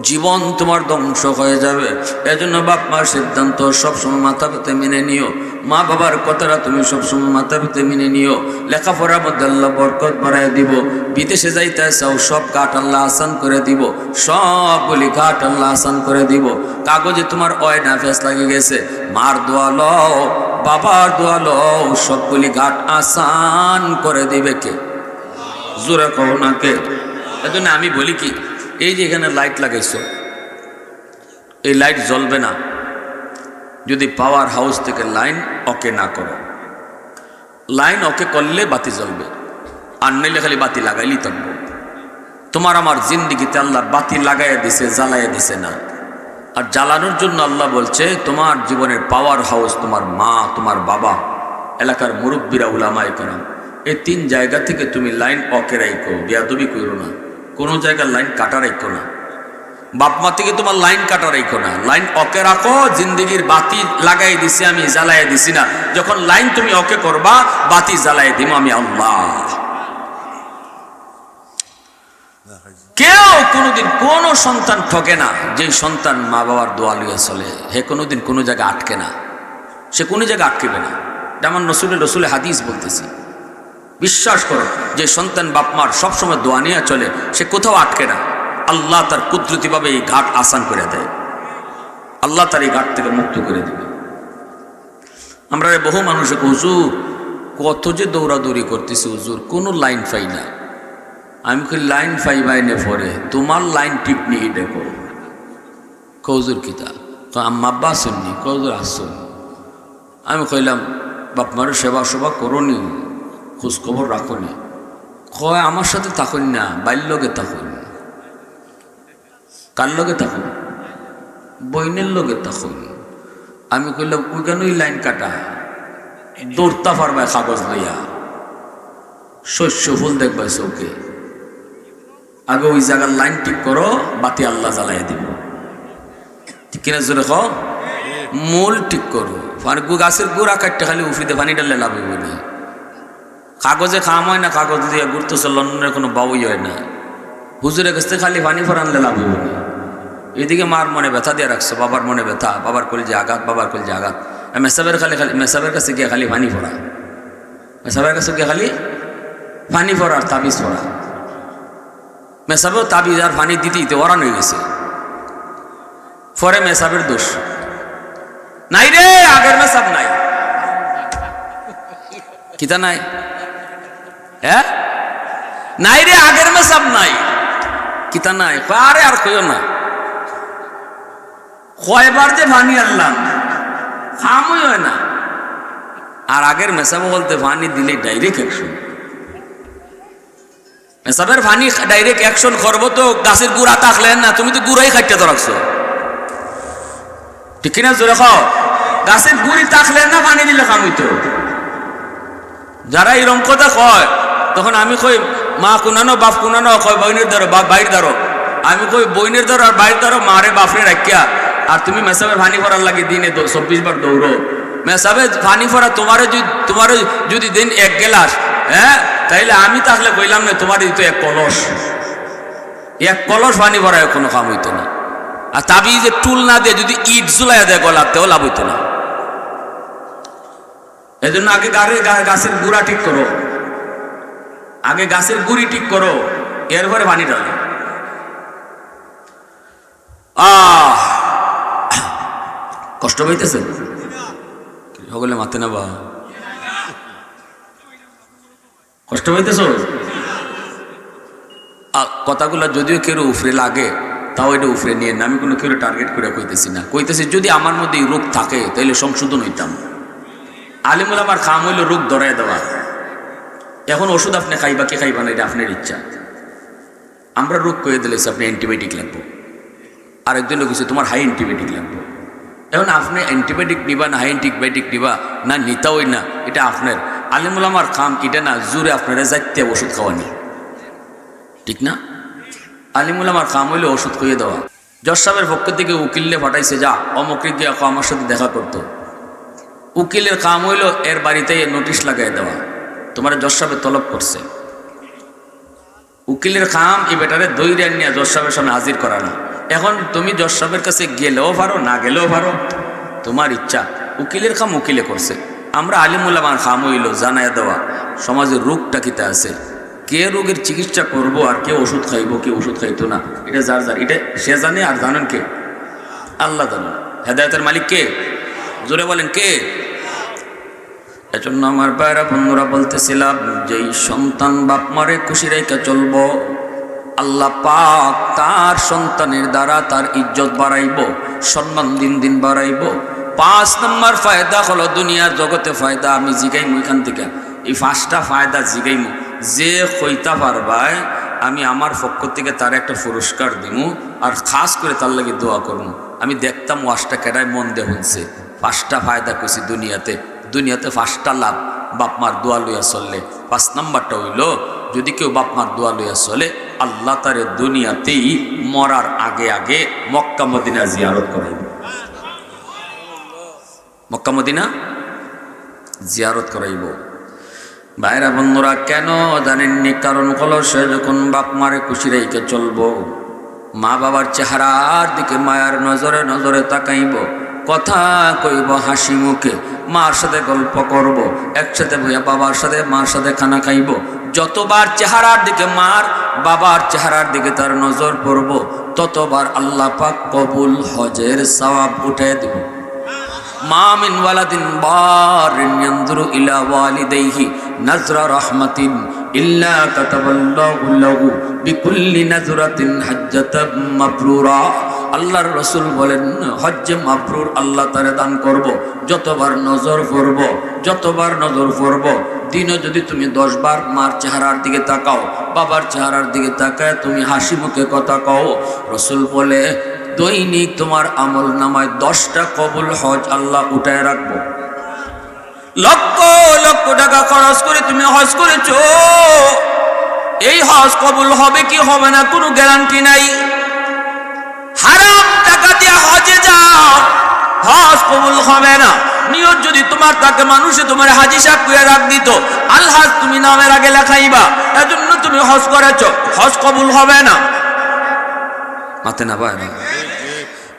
জীবন তোমার ধ্বংস হয়ে যাবে। এজন্য বাপ মার সিদ্ধান্ত সবসময় মাথা পেতে মেনে নিও, মা বাবার কথাটা তুমি সবসময় মাথা পেতে মেনে নিও। লেখাপড়ার মধ্যে আল্লাহ বরকত বাড়ায় দিব, বিদেশে যাইতে চাও সব ঘাট আল্লাহ আসান করে দিব, সবগুলি ঘাট আল্লাহ আসান করে দিব। কাগজে তোমার অয়না ফেস লাগে গেছে, মার দোয়া লও, বাবার দোয়া লও, সবগুলি ঘাট আসান করে দিবে কে? জোরে কও না কে? এজন্য আমি বলি কি, এই যে এখানে লাইট লাগাইছো, এই লাইট জ্বলবে না যদি পাওয়ার হাউস থেকে লাইন ওকে না করো। লাইন ওকে করলে বাতি জ্বলবে, আর নইলে খালি বাতি লাগাইলেই থাকবো। তোমার আমার জিন্দিগিতে আল্লাহ বাতি লাগাইয়া দিছে, জ্বালাইয়া দিছে না। আর জ্বালানোর জন্য আল্লাহ বলছে তোমার জীবনের পাওয়ার হাউস তোমার মা, তোমার বাবা, এলাকার মুরব্বীরা, উলামায়ে কেরাম, এই তিন জায়গা থেকে তুমি লাইন ওকে রাখো, বেয়াদবি করো না, কোনো জায়গায় লাইন কাটা রাখো না। বাপ মা থেকে তোমার লাইন কাটা রাখো না, লাইন ওকে রাখো। জিন্দিগির বাতি লাগাই দিছি আমি, জ্বালাই দিছি না। যখন লাইন তুমি ওকে করবা, বাতি জ্বালাই দিব আমি আল্লাহ। কেউ কোনোদিন কোনো সন্তান ঠকে না, যে সন্তান মা বাবার দোয়া লিয়ে চলে, হে কোনোদিন কোনো জায়গায় আটকে না, সে কোনো জায়গায় আটকেবে না। যেমন রসুলের হাদিস বলতেছি, বিশ্বাস করো, যে সন্তান বাপ মার সবসময় দোয়া নিয়ে চলে, সে কোথাও আটকে না। আল্লাহ তার কুদরতিভাবে এই ঘাট আসান করে দেয়, আল্লাহ তার এই ঘাট থেকে মুক্ত করে দেবে। আমরা বহু মানুষকে, হুজুর কত যে দৌড়াদৌড়ি করতেছি হুজুর, কোনো লাইন পাই না। আমি কই লাইন পাই বাইনে পরে, তোমার লাইন ঠিক নেই দেখো। কৌজুর কিতা আম্মা আব্বা আসেননি, কৌজুর আসুন। আমি কইলাম বাপ মার সেবা সেবা করনি, খোঁজখবর রাখো নি। কয় আমার সাথে থাকুন না, বাইর লগে থাকুন। কার লগে থাকুন? বইনের লগে থাকুন। আমি কইলাম ওইখানেই লাইন কাটা, দৌড়তা পারবে কাগজ লইয়া, শস্য ফুল দেখবে চোখে। আগে ওই জায়গার লাইন ঠিক করো, বাতি আল্লাহ জ্বালাই দিব। ঠিক কিনা জোরে কও? মূল ঠিক করো। গাছের গোড়া কাটতে খালি উফিতে পানি ডাললে লাভ হইব না। কাগজে খাম হয় না, কাগজ দিয়ে ঘুরতেছে, লন্ডনের কোনো বাবুই হয় না। হুজুরের কাছ থেকে খালি পানি ফরানলে লাভ হইব না। এদিকে মার মনে ব্যথা দিয়ে রাখছো, বাবার মনে ব্যথা, বাবার কলজে আঘাত, বাবার কলজে আঘাত। মেসাবের কাছে গিয়ে খালি পানি ফোড়া, মেসাবের কাছে গিয়ে খালি পানি ফোড়া আর তাবিজ ফোড়া। মেসাবেও তাবিজ আর পানি দিতে দিতে ওরান হয়ে গেছে। পরে মেসাবের দোষ নাই রে, আগের মেসাব নাই। কিতা নাই? হ্যাঁ নাই রে, আগের মেসাব নাই। কিতা নাই? আরে আর কইও না, কয়বার যে ভানি আনলাম, খামই হয় না। আর আগের মেসাব বলতে ভানি দিলে ডাইরেক্ট অ্যাকশন। মেসাবের ভানি ডাইরেক্ট অ্যাকশন করবো তো গাছের গুড়া থাকলেন না, তুমি তো গুড়াই খাইতে তো রাখছো, ঠিক কিনা? জোরে খাও, গাছের গুড়ি থাকলেন না, পানি দিলে খামইতো। যারা এরকম কথা কয় তখন আমি কই মা কুনানো বাপ কুনানো, কয় বইনের ধরো বাপ বাইর ধরো। আমি কই বইনের ধরো আর বাইর ধরো, মারে বাপরে রাখিয়া। আর তুমি মেসাবের ভানি করার লাগে দিনে 24 বার দৌড়ো। মেসাবে ভানি করা তোমার যদি দিন 1 গ্লাস, হ্যাঁ, তাইলে আমি তাহলে কইলাম না তোমার তো 1 কলস, 1 কলস পানি ভরা কোনো কাম হইতো না। আর তাবি যে টুল না দিয়ে যদি ইট জুলাই দেয় গলাতেও লাভ হইতো না। এই জন্য আগে গাছের গুড়া ঠিক করো, আগে গাছের গুড়ি ঠিক করো, এরপরে পানি ঢালো। কষ্ট পাইতেছে সকলে মাতে না বা কষ্ট পাইতেছ? কথাগুলো যদিও কেউ উফরে লাগে, তাও এটা উফরে নিয়ে না। আমি কোনো কেউ টার্গেট করে কইতেছি না, কইতেছি যদি আমার মধ্যে রোগ থাকে তাইলে সংশোধন হইতাম। আলিমুল আমার খাম হইল রোগ ধরাই দেওয়া। এখন ওষুধ আপনি খাইবা কি খাইবা না এটা আপনার ইচ্ছা। আমরা রোগ কয়ে দিলেছি আপনি অ্যান্টিবায়োটিক লাগবো, আরেকজন কিছু তোমার হাই অ্যান্টিবায়োটিক লাগবো। এখন আপনি অ্যান্টিবায়োটিক নিবা না হাই অ্যান্টিবায়োটিক নিবা না, নিতাওই না, এটা আপনার। আলিমুল আমার খাম এটা না জোরে আপনারা যাইতে ওষুধ খাওয়ানি, ঠিক না? আলিমুল আমার খাম হইলে ওষুধ খাইয়ে দেওয়া। জজ সাহেবের পক্ষ থেকে উকিলে পাঠাইছে, যা অমুকে গিয়ে আমার সাথে দেখা করতো। উকিলের কাম হইল এর বাড়িতে নোটিশ লাগাই দেওয়া, তোমার জজ সাহেবের তলব করছে। উকিলের কাম এই বেটারে দৈরে নিয়ে জজ সাহেবের সামনে হাজির করা না। এখন তুমি জজ সাহেবের কাছে গেলেও পারো, না গেলেও পারো, তোমার ইচ্ছা। উকিলের কাম উকিলে করছে। আমরা আলিমুল আমার কাম হইল জানাই দেওয়া সমাজের রোগটা কিতা আছে, কে রোগের চিকিৎসা করব, আর কে ওষুধ খাইব, কে ওষুধ খাইতো না, এটা যার যার, এটা সে জানে। আর জানেন কে? আল্লাহ জানেন। হেদায়েতের মালিক কে? জোরে বলেন কে? এজন্য আমার ভাইরা বন্ধুরা বলতেছিলাম, যেই সন্তান বাপ মারে খুশি রেখে চলবো, আল্লাহ পাক তার সন্তানের দ্বারা তার ইজ্জত বাড়াইব, সম্মান দিন দিন বাড়াইব। 5 নম্বর ফায়দা হলো দুনিয়ার জগতে ফায়দা। আমি জিগাইমু এখান থেকে, এই 5টা ফায়দা জিগাইমু। যে কইতা পারবাই আমি আমার পক্ষ থেকে তার একটা পুরস্কার দিমু, আর খাস করে তার লাগে দোয়া করবো। আমি দেখতাম ওয়াজটা কেডায় মন দে হচ্ছে। 5টা ফায়দা কইছি দুনিয়াতে। দুনিয়াতে 5টা লাভ বাপ মার দোয়া লইয়া চললে। 5 নম্বরটা হইল, যদি কেউ বাপ মার দোয়া লইয়া চলে, আল্লাহ তারে দুনিয়াতেই মরার আগে আগে মক্কা মদিনা জিয়ারত করাইব। মক্কা মদিনা জিয়ারত করাইব। ভাইরা বন্ধুরা, কেন জানেননি? কারণ হলো সে যখন বাপ মারে খুশি রেখে চলবো, মা বাবার চেহারার দিকে মায়ার নজরে নজরে তাকাইব, কথা কইব হাসি মুখে, মার সাথে গল্প করব, একসাথে বইয়া বাবার সাথে মার সাথে খানা খাইব। যতবার চেহারার দিকে মার বাবার চেহারার দিকে তার নজর পড়ব, ততবার আল্লাহ পাক কবুল হজের সওয়াব উঠে দেব। মা মিন ওয়ালাদিন বারিন ইয়ানজুরু ইলা ওয়ালিদাইহি নাজরা রাহমাতিন ইল্লা কাতাবাল্লাহু লাহু বিকুল্লি নাজরাতিন হাজ্জাতাম মাবরুরা। আল্লাহর রাসূল বলেন, হজ্জে মাবরুর আল্লাহ তারে দান করব। যতবার নজর পড়ব, যতবার নজর পড়ব, দিনে যদি তুমি 10 বার মার চেহারার দিকে তাকাও, বাবার চেহারার দিকে তাকায় তুমি হাসি মুখে কথা কও, রাসূল বলে দৈনিক তোমার আমল নামায় 10টা কবুল হজ আল্লাহ উঠায় রাখবো। লক্ষ লক্ষ টাকা খরচ করে তুমি হজ করেছো, এই হজ কবুল হবে কি হবে না কোনো গ্যারান্টি নাই। হারাম টাকা দিয়ে হজে যাও, হজ কবুল হবে না। নিয়ত যদি তোমার তাকে মানুষে তোমার হাজি সাহেব করে রাখ দিত, আলহাজ তুমি নামের আগে লেখাইবা, এজন্য তুমি হজ করেছো, হজ কবুল হবে না। মাতে না ভাই,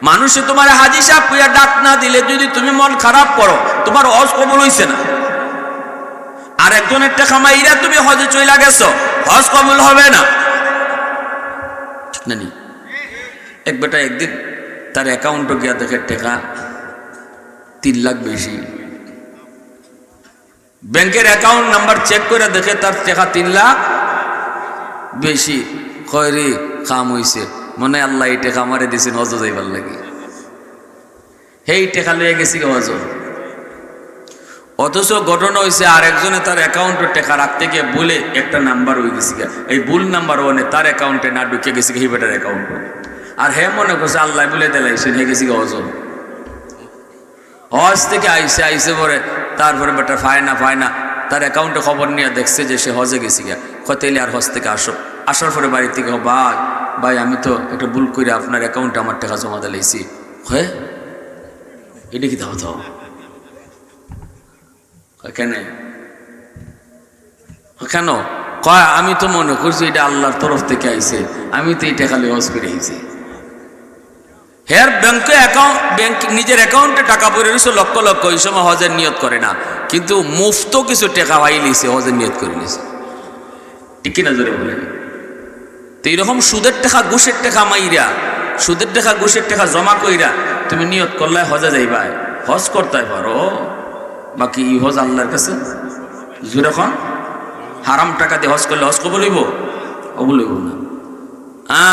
মানুষে তোমার হাজি সাহেব করে ডাক না দিলে যদি তুমি মন খারাপ করো, তোমার হজ কবুল হইছে না। আর একজনের টাকা মাইরা তুমি হজে চইলা গেছো, হজ কবুল হবে না, ঠিক না? নি এক বেটা একদিন তার অ্যাকাউন্টও গিয়া দেখে টাকা 3 লাখ বেশি। ব্যাংকের অ্যাকাউন্ট নাম্বার চেক করে দেখে তার টাকা 3 লাখ বেশি। কয় রে কাম হইছে, মনে হয় আল্লাহ এই টাকা আমারে দিয়েছেন হজ যাইবার লাগে, সেই টাকা লয়ে গেছি হজ। অথচ ঘটনা হয়েছে আরেকজনে তার অ্যাকাউন্টে টাকা রাখতে গিয়ে বলে একটা নাম্বার হয়ে গেছি, এই ভুল নাম্বার ওনে তার অ্যাকাউন্টে না ঢুকে গেছি এই বেটার অ্যাকাউন্ট। আর হে মনে করছে আল্লাহ বলে দিলাইছেন, হে গেছি হজ। হজ থেকে আইসে পরে তারপরে বেটা পায় না তার অ্যাকাউন্টে খবর নিয়ে দেখছে যে সে হজে গেছি গা। কতেলে আর হজ থেকে আসার পরে বাড়ি থেকে ভাই আমি তো একটা ভুল করে আপনার অ্যাকাউন্টে আমার টাকা জমা দিলাইছি। হ্যাঁ এটা কি দাও দাও কেন কেন কয় আমি তো মনে করছি এটা আল্লাহর তরফ থেকে আইছে, আমি তো এটা খালি হজ করে আইছি। হেয়ার ব্যাংক নিজের অ্যাকাউন্টে টাকা পড়ে রয়েছে লক্ষ লক্ষ, ওই সময় হজের নিয়ত করে না, কিন্তু মুফত কিছু টাকা পাই লিছে হজের নিয়ত করে নিছে। ঠিক কিনা জোরে বলেন? তো এইরকম সুদের টাকা ঘুষের টাকা মাইরা, সুদের টাকা ঘুষের টাকা জমা কইরা তুমি নিয়ত করলে হজে যাইবা, হজ করতে পারো, বাকি ই হজ আল্লাহর কাছে যখন হারাম টাকা দিয়ে হজ করলে হজ কবুল হইব? কবুল হইব না।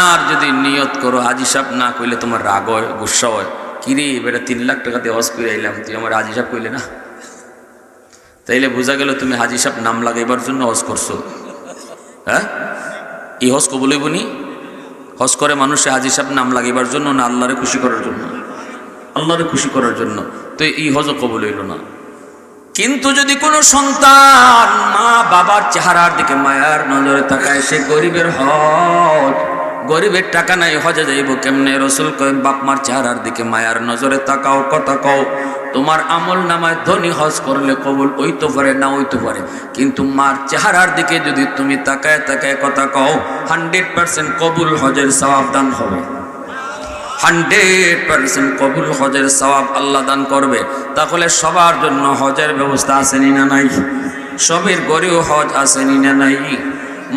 আর যদি নিয়ত করো হাজি সাহেব না কইলে তোমার রাগ হয়, গুসা হয়, কিরে বেটা 3 লাখ টাকা দিয়ে হজ করে আইলাম, তুই আমার হাজি সাহেব কইলে না, তাইলে বোঝা গেল তুমি হাজি সাহেব নাম লাগাইবার জন্য হজ করছো। হ্যাঁ এই হজ কবুল হইব নি? হজ করে মানুষে হাজি সাহেব নাম লাগাইবার জন্য না আল্লাহরে খুশি করার জন্য? আল্লাহরে খুশি করার জন্য। তো এই হজও কবুল হইল না। কিন্তু যদি কোনো সন্তান মা বাবার চেহারার দিকে মায়ার নজরে তাকায়, সে গরিবের হজ, গরিবের টাকা নাই হজে যাইব কেমনে? রসুল কয় বাপ মার চেহারার দিকে মায়ার নজরে তাকাও, কথা কও, তোমার আমল নামায় ধনী হজ করলে কবুল হইতে পারে না হইতে পারে, কিন্তু মার চেহারার দিকে যদি তুমি তাকায় তাকায় কথা কও 100% কবুল হজের সওয়াব দান হবে। 100% কবুল হজের সওয়াব আল্লাহ দান করবে। তাহলে সবার জন্য হজের ব্যবস্থা আছে না নাই? সবের গরিও হজ আছে না নাই?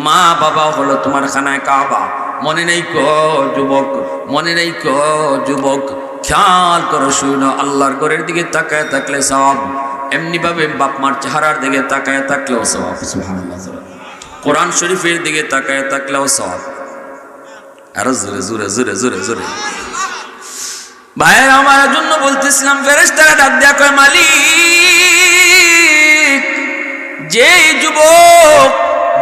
মা বাবা হলো তোমার খানায় কাবা। মনে নেই ক যুবক, মনে নেই ক যুবক, খেয়াল করো, শুনো, আল্লাহর ঘরের দিকে তাকায় থাকলে সওয়াব, এমনি ভাবে বাপ মার চেহারার দিকে তাকায় থাকলেও সওয়াব। সুবহানাল্লাহ। কোরআন শরীফের দিকে তাকায় থাকলেও সওয়াব। আরো জোরে জোরে জোরে জোরে জোরে ভাইয়ের আমার জন্য বলতেছিলাম, ফেরেশতারা ডাক দেয়া কয় মালিক, যে যুবক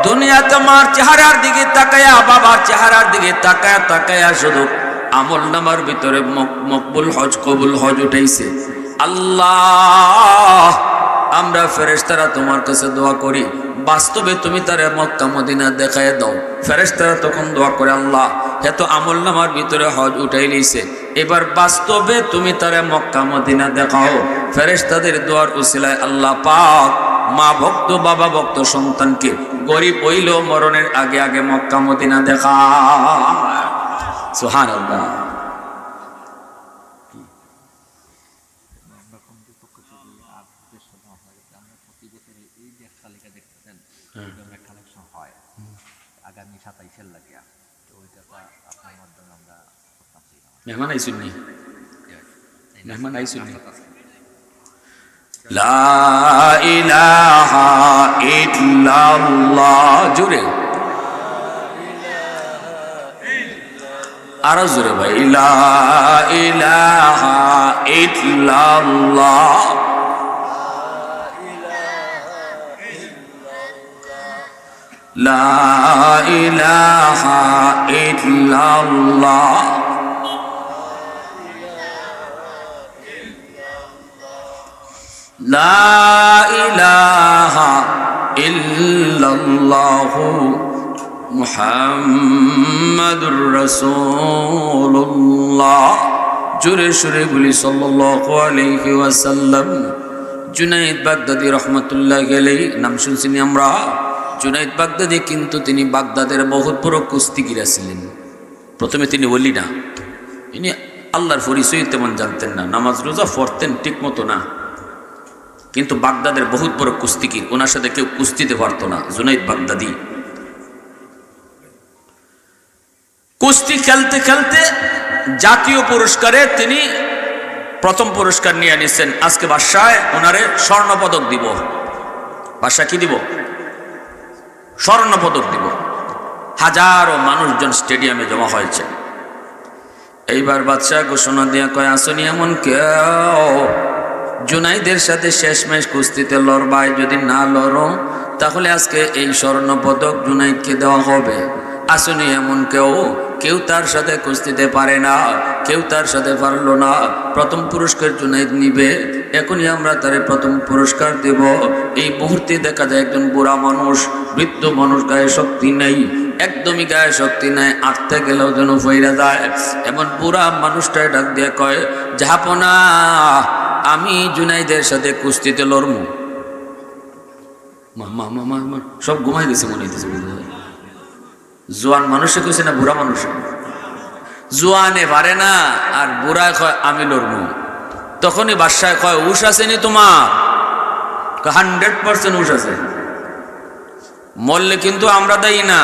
দুনিয়াতে মার চেহারার দিকে তাকায়া বাবার চেহারার দিকে তাকায়া তাকায়া শুধু আমল নামার ভিতরে মকবুল হজ কবুল হজ উঠাইছে, আল্লাহ আমরা ফেরেশতারা তোমার কাছে দোয়া করি বাস্তবে তুমি তারে মক্কা মদিনা দেখায় দাও। ফেরেশতারা তখন দোয়া করে, আল্লাহ এত আমল নামার ভিতরে হজ উঠাই লইছে, এবার বাস্তবে তুমি তারে মক্কা মদিনা দেখাও। ফেরেশতাদের দোয়ার উসিলায় আল্লাহ পাক মা ভক্ত বাবা ভক্ত সন্তানকে গরিব হইল মরণের আগে আগে মক্কা মদিনা দেখা। সুবহানাল্লাহ। মেহমান আইসুননি, মেহমান আইসুননি। লা ইলাহা ইল্লাল্লাহ, জোরে আরো জোরে ভাই, লা ইলাহা ইল্লাল্লাহ, লা ইলাহা ইল্লাল্লাহ, লা ইলাহা ইল্লাল্লাহু মুহাম্মাদুর রাসূলুল্লাহ। জোরে সুরে বলি সাল্লাল্লাহু আলাইহি ওয়াসাল্লাম। জুনাইদ বাগদাদি রহমাতুল্লাহি আলাইহি নাম শুনছেন আমরা? জুনাইদ বাগদাদি কিন্তু তিনি বাগদাদের বহুত বড় কুস্তিগির ছিলেন। প্রথমে তিনি বলি না, ইনি আল্লাহর পরিচয় তেমন জানতেন না, নামাজ রোজা পড়তেন ঠিক মতো না, কিন্তু বাগদাদের বহুত বড় কুস্তিগির, ওনার সাথে কেউ কুস্তিতে পারতো না। জুনাইদ বাগদাদি কুস্তি খেলতে খেলতে জাতীয় পুরস্কারে তিনি প্রথম পুরস্কার নিয়ে নিচ্ছেন। আজকে বাদশায় ওনারে স্বর্ণপদক দিব। বাদশা কি দিব? স্বর্ণপদক দিব। হাজারো মানুষজন স্টেডিয়ামে জমা হয়েছে। এইবার বাদশাহ ঘোষণা দিয়া কয়, আসনি এমন কেউ জুনাইদের সাথে শেষমেশ কুস্তিতে লড়বাই? যদি না লড়ো তাহলে আজকে এই স্বর্ণপদক জুনাইদকে দেওয়া হবে। আসনি এমন কেউ তার সাথে কুস্তিতে পারে না, কেউ তার সাথে পারলো না। প্রথম পুরস্কার জুনাইদ নিবে, এখনই আমরা তারে প্রথম পুরস্কার দেব। এই মুহূর্তে দেখা যায় একজন বুড়া মানুষ, বৃদ্ধ মানুষ, গায়ে শক্তি নেই, একদমই গায়ে শক্তি নাই, আটতে গেলেও যেন ফইরা যায়। এমন বুড়া মানুষটাই ডাক দিয়ে কয়, জাহাপনা, আমি জুনাইদের সাথে কুস্তিতে লড়মু। সব ঘুমাই গেছে মনে হইতেছে। জোয়ান মানুষে কইছে না বুড়া মানুষে? জোয়ানে পারে না, আর বুড়া কয় আমি লড়মু। তখনই বাদশাহ কয়, উস আসেনি তোমার? 100% উস আছে, মরলে কিন্তু আমরা দেই না।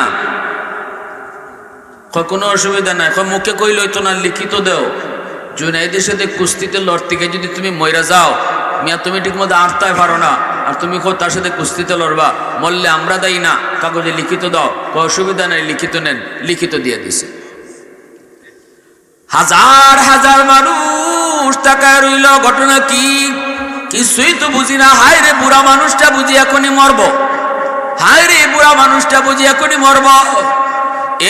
কোনো অসুবিধা নাই। মুখে কইলই তো না, লিখিত দেও। জুনাইদের সাথে কুস্তিতে লড়তে গিয়ে যদি তুমি মইরা যাও, মিয়া তুমি ঠিক মতো আটতায় পারো না, আর তুমি তার সাথে কুস্তিতে লড়বা, মরলে আমরা দেই না, কাগজে লিখিত দাও। অসুবিধা নাই, লিখিত নেন। লিখিত দিয়ে দিছে। হাজার হাজার মানুষ তাকায় রইল। ঘটনা কি? কিছুই তো বুঝি না। হায় রে বুড়া মানুষটা বুঝি এখনই মরব, হায় রে বুড়া মানুষটা বুঝি এখনই মরব।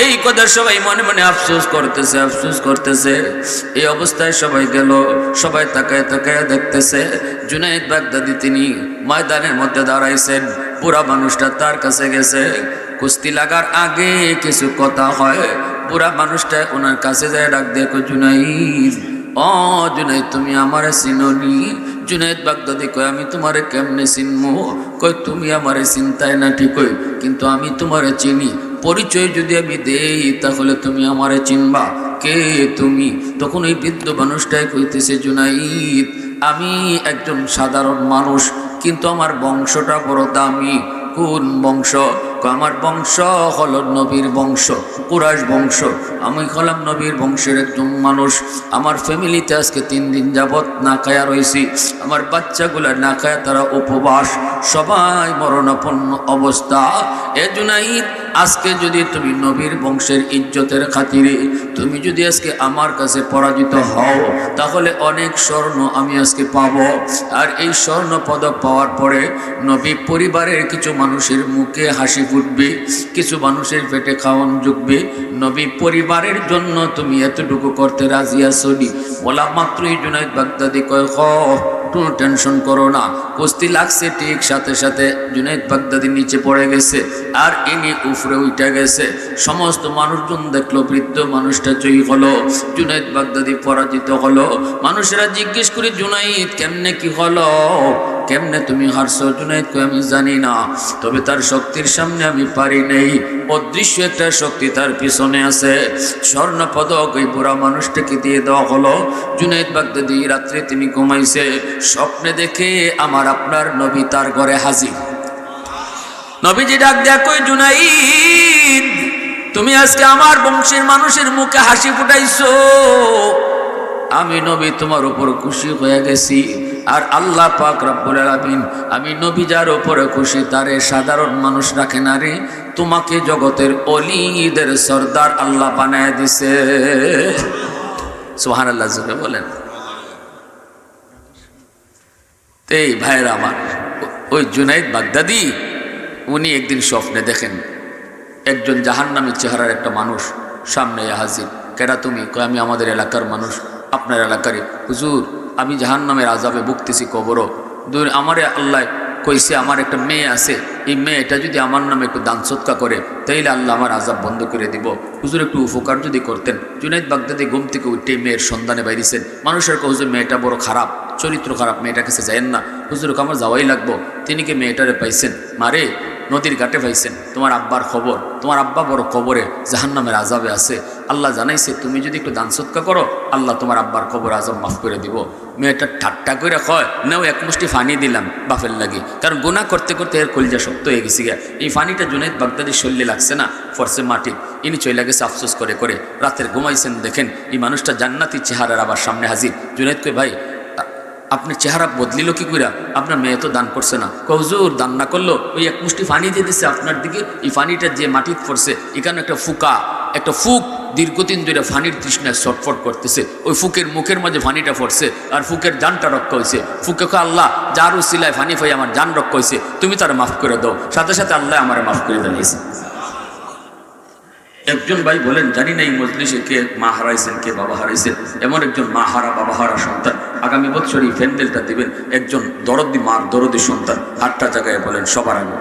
এই কথা সবাই মনে মনে আফসোস করতেছে, আফসোস করতেছে। এই অবস্থায় সবাই গেল, সবাই তাকায় তাকায় দেখতেছে জুনাইদ বাগদাদি তিনি ময়দানের মধ্যে দাঁড়াইছেন। বুড়া মানুষটা তার কাছে গেছে। কুস্তি লাগার আগে কিছু কথা হয়। বুড়া মানুষটা ওনার কাছে যায়, ডাক দিয়ে কয়, জুনাইদ, ও জুনাইদ, তুমি আমারে চিনোনি? জুনাইদ বাগদাদি কয়, আমি তোমারে কেমনে চিনবো? কয়, তুমি আমারে চিন্তায় না ঠিকই, কিন্তু আমি তোমারে চিনি। পরিচয় যদি আমি দেই তাহলে তুমি আমারে চিনবা। কে তুমি? তখন ওই বৃদ্ধ মানুষটাই কইতেছে, জুনাইদ, আমি একজন সাধারণ মানুষ, কিন্তু আমার বংশটা বড় দামি। কোন বংশ? আমার বংশ হলো নবীর বংশ, কুরাইশ বংশ। আমি হলাম নবীর বংশের একজন মানুষ। আমার ফ্যামিলিতে আজকে 3 দিন যাবৎ না খায়া রয়েছি। আমার বাচ্চাগুলা না খায়া তারা উপবাস, সবাই মরণাপন্ন অবস্থা। এ জুনাইদ, আজকে যদি তুমি নবীর বংশের ইজ্জতের খাতিরে তুমি যদি আজকে আমার কাছে পরাজিত হও, তাহলে অনেক স্বর্ণ আমি আজকে পাবো। আর এই স্বর্ণ পদক পাওয়ার পরে নবী পরিবারের কিছু মানুষের মুখে হাসি ফুটবে, কিছু মানুষের পেটে খাওয়ান জুগবে। নবী পরিবারের জন্য তুমি এতটুকু করতে রাজি আছো নি? বলা মাত্রই জুনাইদ বাগদাদি কয়, কোনো টেনশন করো না। কুস্তি লাগছে ঠিক, সাথে সাথে জুনাইদ বাগদাদি নিচে পড়ে গেছে, আর ইনি উপরে উঠে গেছে। সমস্ত মানুষজন দেখলো বৃদ্ধ মানুষটা জয়ী হলো, জুনাইদ বাগদাদি পরাজিত হলো। মানুষেরা জিজ্ঞেস করে, জুনাইদ কেমনে কি হলো, কেমনে তুমি হারছো? জুনাইদ কয়, আমি জানি না, তবে তার শক্তির সামনে আমি পারি নেই। অদৃশ্য একটা শক্তি তার পিছনে আছে। স্বর্ণ পদক ওই বুড়া মানুষটাকে দিয়ে দেওয়া হলো। জুনাইদ বাগদাদি রাত্রে তিনি ঘুমাইছে, স্বপ্নে দেখে আমার আপনার নবী তার ঘরে হাজির। নবীজি ডাক দেয়া কই, জুনাইদ, তুমি আজকে আমার বংশের মানুষের মুখে হাসি ফুটাইছো। আমি নবী তোমার উপর খুশি হয়ে গেছি। আর আল্লাহ পাক রব্বুল আলামিন, আমি নবী যার উপরে খুশি তারে সাধারণ মানুষ রাখে না রে, তোমাকে জগতের অলিদের সর্দার আল্লাহ বানায় দিছে। সুবহানাল্লাহ জোরে বলেন। এই ভাইরা আমার, ওই জুনাইদ বাগদাদি উনি একদিন স্বপ্নে দেখেন একজন জাহান্নামী চেহারার একটা মানুষ সামনে হাজির। কেডা তুমি? কয়, আমি আমাদের এলাকার মানুষ, আপনার এলাকারই। হুজুর, আমি জাহান্নামের আযাবে ভুগতেছি কবরও। আমারে আল্লাহ কইছে আমার একটা মেয়ে আছে, এই মেয়েটা যদি আমার নামে একটু দান সৎকা করে তাইলে আল্লাহ আমার আযাব বন্ধ করে দিব। হুজুর একটু উপকার যদি করতেন। জুনাইদ বাগদাদি ঘুম থেকে উঠে মেয়ের সন্ধানে বাইরেছেন। মানুষের কয়, হুজুর মেয়েটা বড় খারাপ, চরিত্র খারাপ, মেয়েটার কাছে যায়েন না। হুজুর আমার যাওয়াই লাগবো। তিনি কি মেয়েটারে পাইছেন? মারে নদীর ঘাটে পাইছেন, তোমার আব্বার খবর, তোমার আব্বা বড় কবরে জাহান্নামের আজাবে আছে, আল্লাহ জানাইছে তুমি যদি একটু দান সৎকা করো আল্লাহ তোমার আব্বার কবর আজব মাফ করে দিব। মেয়েটা ঠাট্টা করে কয়, নেও এক মুষ্টি ফানি দিলাম বাপের লাগি, কারণ গুনাহ করতে করতে এর কলজা শক্ত হয়ে গেছি গা। এই ফানিটা জুনাইদ বাগদাদির শরীরে লাগছে না, ফরসে মাটি, ইনি চলে গেছে আফসোস করে করে। রাতের ঘুমাইছেন, দেখেন এই মানুষটা জান্নাতি চেহারার আবার সামনে হাজির। জুনাইদ কই, ভাই আপনার চেহারা বদলিল কি কইরা? আপনার মেয়ে তো দান করছে না। হুজুর দান না করলো, ওই এক মুষ্টি ফানি দিয়ে দিচ্ছে আপনার দিকে, এই ফানিটা যে মাটিতে পড়ছে এখানে একটা ফুকা, একটা ফুক দীর্ঘদিন ধরে ফানির তৃষ্ণায় ছটফট করতেছে, ওই ফুকের মুখের মাঝে ফানিটা পড়ছে আর ফুকের জানটা রক্ষা হয়েছে। ফুকে কয়, আল্লাহ যার উসিলায় ফানি ফাই আমার জান রক্ষা হয়েছে, তুমি তার মাফ করে দাও। সাথে সাথে আল্লাহ আমার মাফ করে দিয়েছে। একজন ভাই বলেন, জানি না এই মজলিসে কে মা হারাইছেন, কে বাবা হারাইছেন, এমন একজন মা হারা বাবা হারা সন্তান আগামী বছর এই প্যান্ডেলটা দিবেন, একজন দরদি মার দরদি সন্তান, হাতটা জায়গায় বলেন সবার আগে।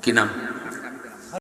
কি নাম?